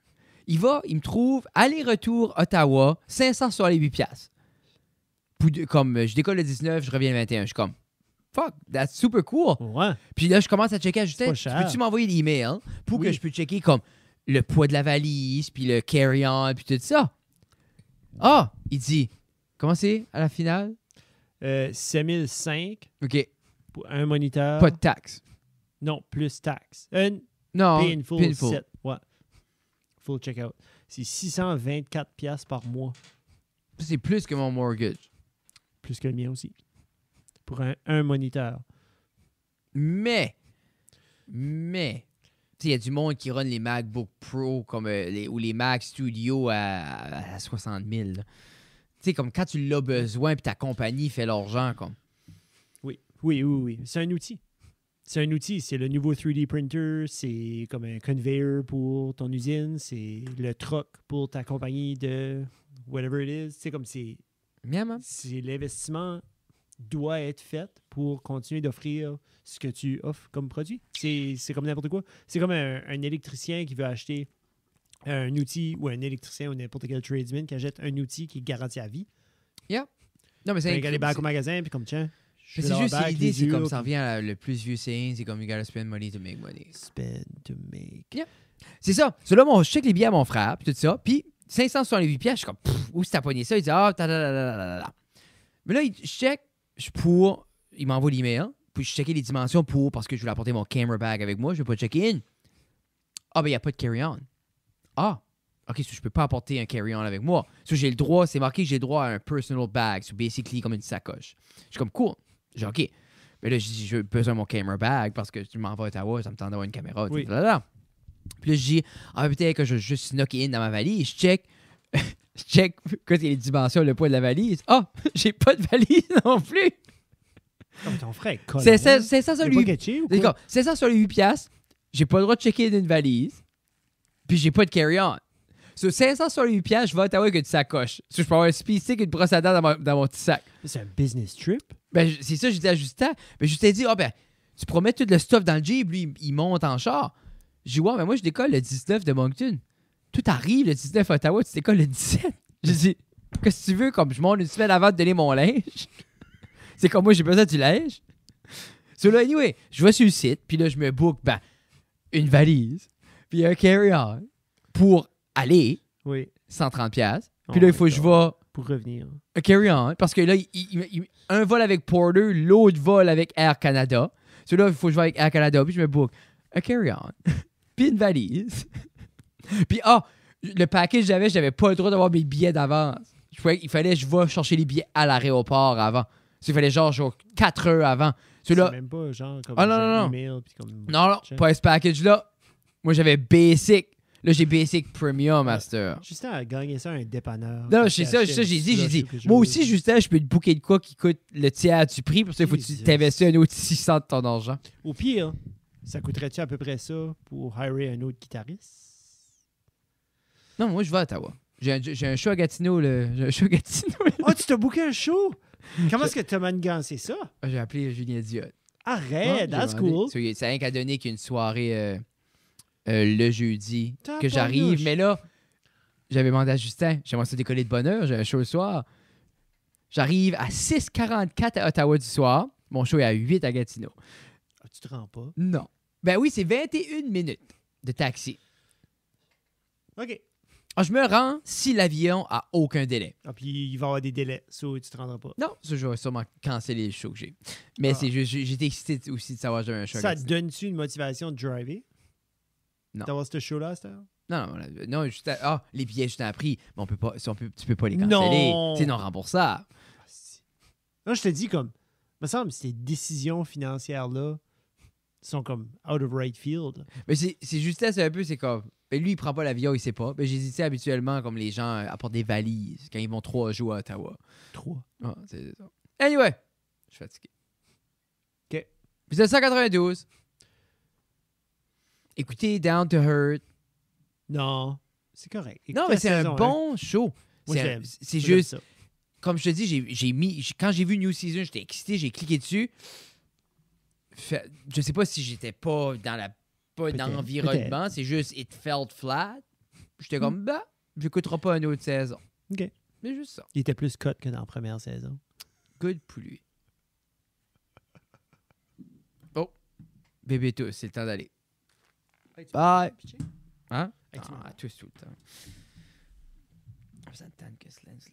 Il me trouve aller-retour Ottawa, 500 sur les 8 piastres. Comme je décolle le 19, je reviens le 21. Je suis comme, fuck, that's super cool. Ouais. Puis là, je commence à checker à Justin. pas cher. Peux-tu m'envoyer l'email pour Oui. que je puisse checker comme le poids de la valise, puis le carry-on, puis tout ça? Ah, il dit, comment c'est à la finale? 7005 OK, pour un moniteur. pas de taxe. Non, plus taxe. Non, Pay in full, pay in full. 7. Ouais. Full checkout. C'est 624 piastres par mois. C'est plus que mon mortgage. Plus que le mien aussi. Pour un moniteur. Mais, tu sais, il y a du monde qui run les MacBook Pro comme, ou les Mac Studio à 60 000. Tu sais, comme quand tu l'as besoin puis ta compagnie fait l'argent, comme. Oui. C'est un outil. C'est le nouveau 3D printer. C'est comme un conveyor pour ton usine. C'est le truck pour ta compagnie de whatever it is. C'est comme c'est l'investissement doit être fait pour continuer d'offrir ce que tu offres comme produit. C'est comme n'importe quoi. C'est comme un électricien qui veut acheter un outil ou un électricien ou n'importe quel tradesman qui achète un outil qui est garanti à vie. Non, mais c'est Il aller back au magasin puis comme tiens. c'est juste l'idée, c'est comme ça revient à le plus vieux saying, c'est comme you gotta spend money to make money. Spend to make. C'est ça. C'est là, je check les billets à mon frère, puis tout ça. Puis 568 pièces, je suis comme, où c'est ta poignée ça? Il dit, mais là, je check, il m'envoie l'email, puis je checkais les dimensions parce que je voulais apporter mon camera bag avec moi, je ne veux pas checker in. Ah, ben, il n'y a pas de carry-on. Ah, OK, je peux pas apporter un carry-on avec moi. J'ai le droit, c'est marqué que j'ai le droit à un personal bag, c'est basically comme une sacoche. Je suis comme, cool. J'ai OK. Mais là, je dis, j'ai besoin de mon camera bag parce que tu m'envoies à Ottawa, ça me tente d'avoir une caméra. Oui. Puis là, je dis, peut-être que je vais juste knocker in dans ma valise. Je check quand il y a les dimensions, le poids de la valise. Ah, j'ai pas de valise non plus. Comme ton frère. C'est ça sur lui. D'accord. C'est ça sur les 8 piastres. J'ai pas le droit de checker in une valise. Puis j'ai pas de carry-on. Sur 500 sur les 8 piastres, je vais à Ottawa avec une sacoche. Je peux avoir un speed stick et une brosse à dents dans mon petit sac. C'est un business trip. Ben, c'est ça, j'ai dit à Justin. Ben, Justin dit, tu promets tout le stuff dans le Jeep, lui, il monte en char. J'ai dit, ouais, mais moi, je décolle le 19 de Moncton. Tout arrive le 19 à Ottawa, tu décolles le 17. J'ai dit, qu'est-ce que tu veux, comme je monte une semaine avant de donner mon linge? C'est comme moi, j'ai besoin du linge. So là, anyway, je vais sur le site, puis là, je me book, une valise, puis un carry-on pour aller, Oui. 130$. Puis là, il faut que je vais pour revenir. un carry-on, parce que là, un vol avec Porter, l'autre vol avec Air Canada. So là, il faut que je vais avec Air Canada, puis je me book un carry-on, puis une valise. Puis, le package que j'avais pas le droit d'avoir mes billets d'avance. Il fallait que je vais chercher les billets à l'aéroport avant. Il fallait genre 4 heures avant. C'est même pas genre comme non. email. Puis comme... Non, pas ce package-là. Moi, j'avais Basic. Là, j'ai Basic Premium Master. Justin a gagné ça à un dépanneur. Non, c'est ça, j'ai dit. Moi aussi, Justin, je peux te booker de quoi qui coûte le tiers du prix. Pour ça, il faut que tu t'investisses un autre 600 de ton argent. Au pire, ça coûterait-tu à peu près ça pour hirer un autre guitariste? Non, moi, je vais à Ottawa. J'ai un show à Gatineau. J'ai un show à Gatineau. Oh, tu t'as booké un show? Comment est-ce que tu as manigancé ça? J'ai appelé Julien Diot. Arrête, that's cool. C'est rien qu'à donner qu'il y a une soirée le jeudi que j'arrive. Tabarnouche. Mais là, j'avais demandé à Justin, j'aimerais ça décoller de bonne heure, j'ai un show le soir. J'arrive à 6h44 à Ottawa du soir. Mon show est à 8 à Gatineau. Ah, tu te rends pas? Non. Ben oui, c'est 21 minutes de taxi. OK. Je me rends si l'avion a aucun délai. Ah, puis il va y avoir des délais, ça, tu te rendras pas. Non, ça, je vais sûrement canceller le show que j'ai. Mais c'est juste, j'étais excité aussi de savoir que j'avais un show. Ça te donne-tu une motivation de driver? Non. D'avoir ce show-là à cette heure? Non, juste les billets, je t'ai appris, mais tu peux pas les canceller. Non. C'est non remboursable. Là, je te dis comme, me semble que ces décisions financières-là sont comme out of right field. Mais c'est juste ça, un peu, c'est comme, ben lui, il prend pas l'avion, il sait pas. Ben j'ai dit, habituellement, comme les gens apportent des valises quand ils vont 3 jours à Ottawa. 3. Ah, c'est ça. Anyway, suis fatigué. OK. Épisode 192. Écoutez Down to Earth. Non, c'est correct. Écoute Non, la mais c'est un saison bon show. Moi, C'est j'aime. c'est Moi, j'aime juste, ça. comme je te dis, quand j'ai vu New Season, j'étais excité, j'ai cliqué dessus. Je sais pas si j'étais pas dans Peut-être, l'environnement, c'est juste it felt flat. J'étais comme, bah, j'écouterai pas une autre saison. OK. Mais juste ça. Il était plus cut que dans la première saison. Good pour lui. Oh, bébé tous, c'est le temps d'aller. Bye. Hein? Hey, tu Ah, tous tout le temps. J'ai besoin de temps que Slens